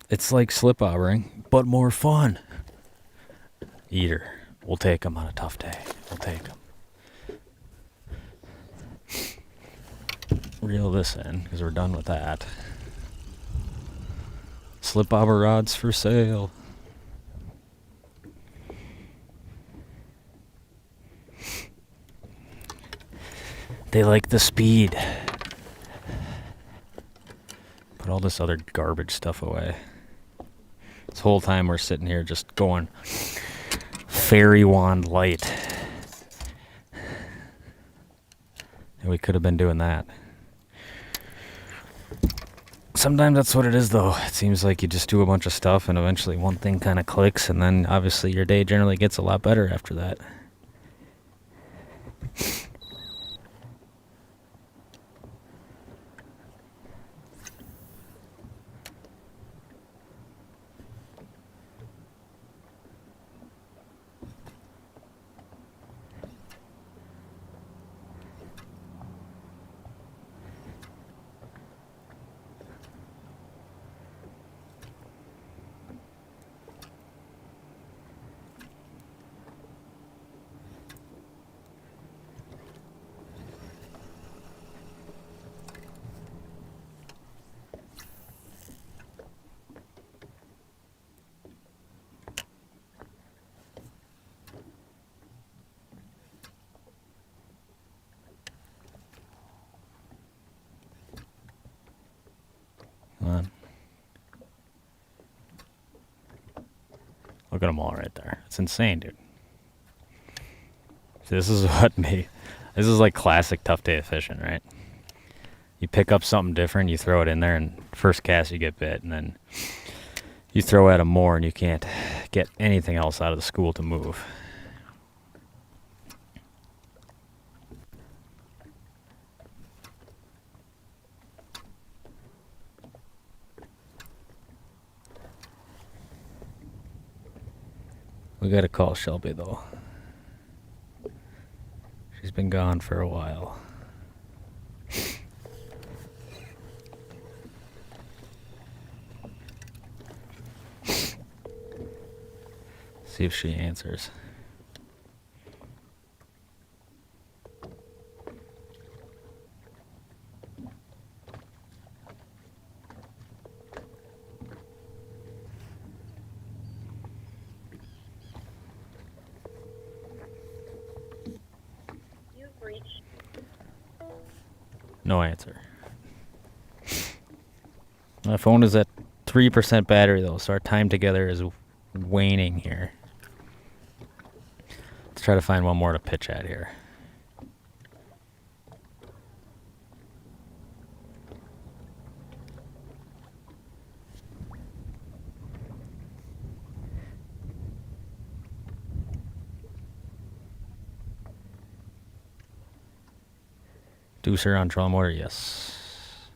It's like slip bobbering, but more fun. Eater. We'll take them on a tough day. We'll take them. Reel this in because we're done with that. Slip bobber rods for sale. They like the speed. Put all this other garbage stuff away. This whole time we're sitting here just going fairy wand light. we could have been doing that. Sometimes that's what it is, though. It seems like you just do a bunch of stuff and eventually one thing kind of clicks, and then obviously your day generally gets a lot better after that. Come on. Look at them all right there. It's insane, dude. See, this is this is like classic tough day of fishing, right? You pick up something different, you throw it in there, and first cast you get bit, and then you throw at them more, and you can't get anything else out of the school to move. We gotta call Shelby, though. She's been gone for a while. See if she answers. No answer. My phone is at 3% battery, though, so our time together is waning here. Let's try to find one more to pitch at here. Deucer on trolling motor, yes.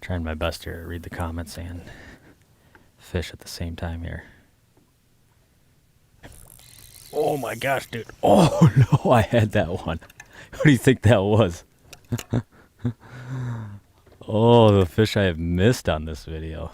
Trying my best here to read the comments and fish at the same time here. Oh my gosh, dude. Oh no, I had that one. What do you think that was? Oh, the fish I have missed on this video.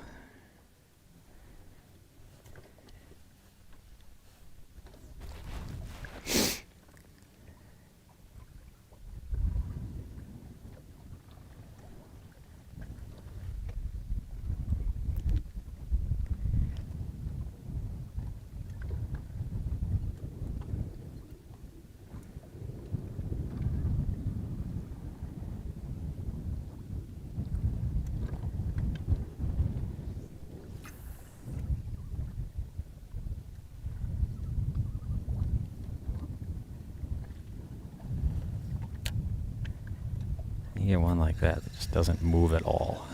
You get one like that just doesn't move at all.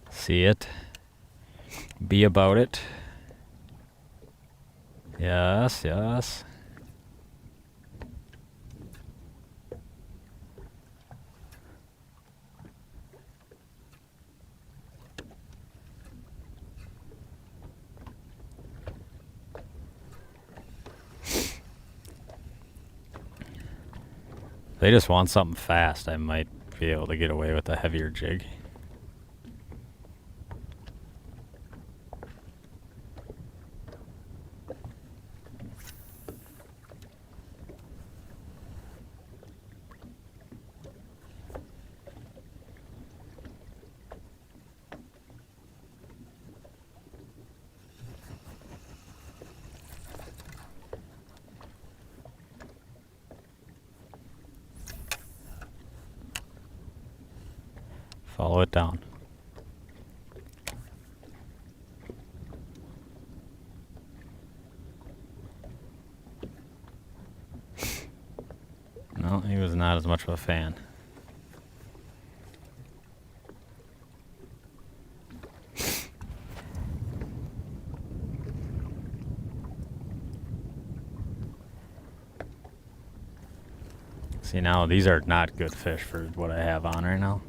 See it. Be about it. Yes, yes. If they just want something fast, I might be able to get away with a heavier jig. Follow it down. not as much of a fan. See, now these are not good fish for what I have on right now.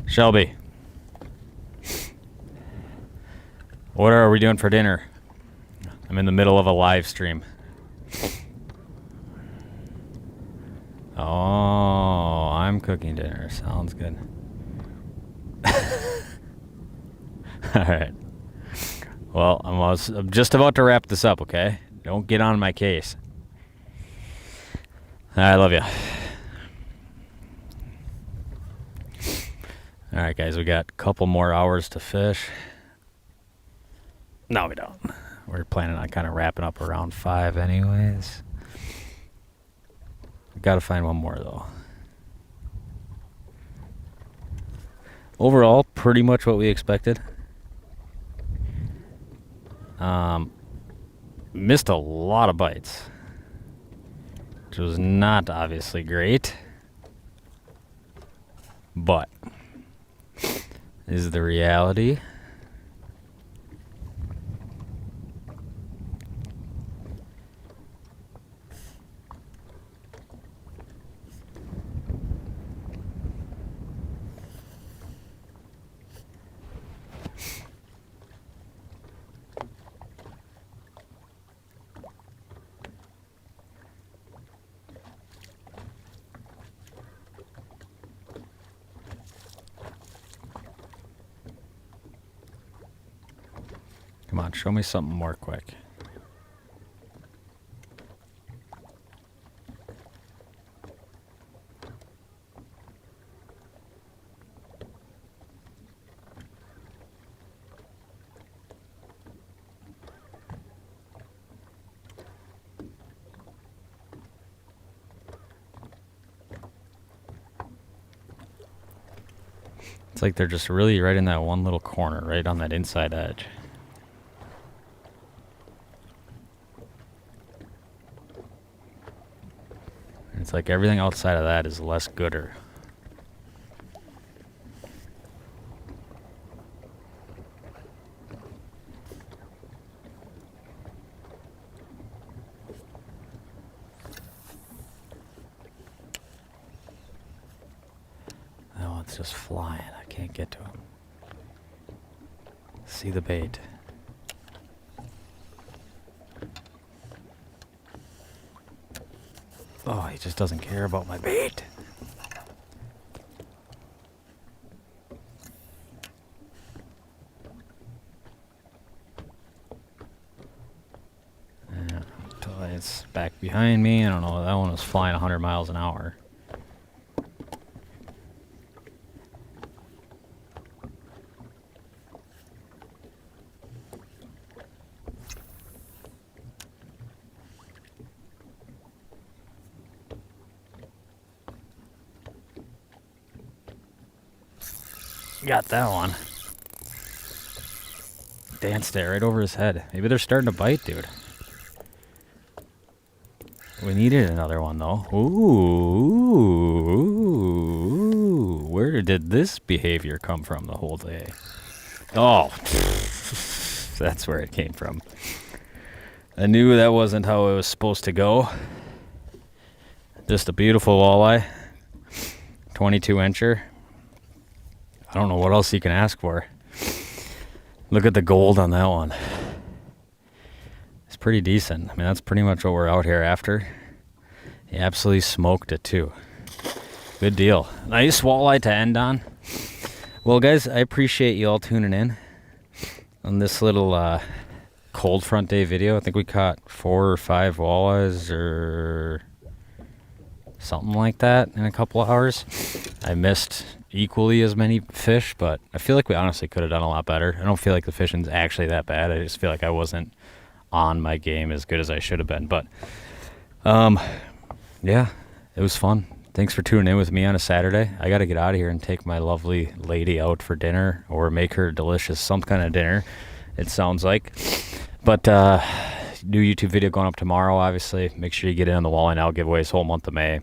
Shelby, what are we doing for dinner? I'm in the middle of a live stream. Oh, I'm cooking dinner. Sounds good. All right. Well, I'm just about to wrap this up, okay? Don't get on my case. I love you. All right, guys, we got a couple more hours to fish. No, we don't. We're planning on kind of wrapping up around 5 anyways. We got to find one more, though. Overall, pretty much what we expected. Missed a lot of bites, which was not obviously great, but is the reality. Come on, show me something more quick. It's like they're just really right in that one little corner, right on that inside edge. It's like everything outside of that is less gooder. That one's just flying. I can't get to him. See the bait. Oh, he just doesn't care about my bait. Yeah, until it's back behind me. I don't know. That one was flying 100 miles an hour. Got that one. Danced it right over his head. Maybe they're starting to bite, dude. We needed another one, though. Ooh. Where did this behavior come from the whole day? Oh. That's where it came from. I knew that wasn't how it was supposed to go. Just a beautiful walleye. 22-incher. I don't know what else you can ask for. Look at the gold on that one. It's pretty decent. I mean, that's pretty much what we're out here after. He absolutely smoked it too. Good deal. Nice walleye to end on. Well, guys, I appreciate you all tuning in on this little cold front day video. I think we caught 4 or 5 walleyes or something like that in a couple of hours. I missed equally as many fish, but I feel like we honestly could have done a lot better. I don't feel like the fishing's actually that bad. I just feel like I wasn't on my game as good as I should have been. But yeah, it was fun. Thanks for tuning in with me on a Saturday. I got to get out of here and take my lovely lady out for dinner, or make her delicious some kind of dinner, it sounds like. But new YouTube video going up tomorrow, obviously. Make sure you get in on the Walleye Now giveaways whole month of May.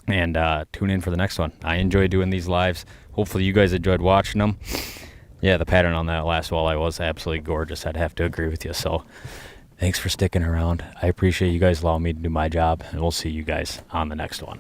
And tune in for the next one. I enjoy doing these lives. Hopefully you guys enjoyed watching them. Yeah, the pattern on that last walleye was absolutely gorgeous. I'd have to agree with you. So thanks for sticking around. I appreciate you guys allowing me to do my job, and we'll see you guys on the next one.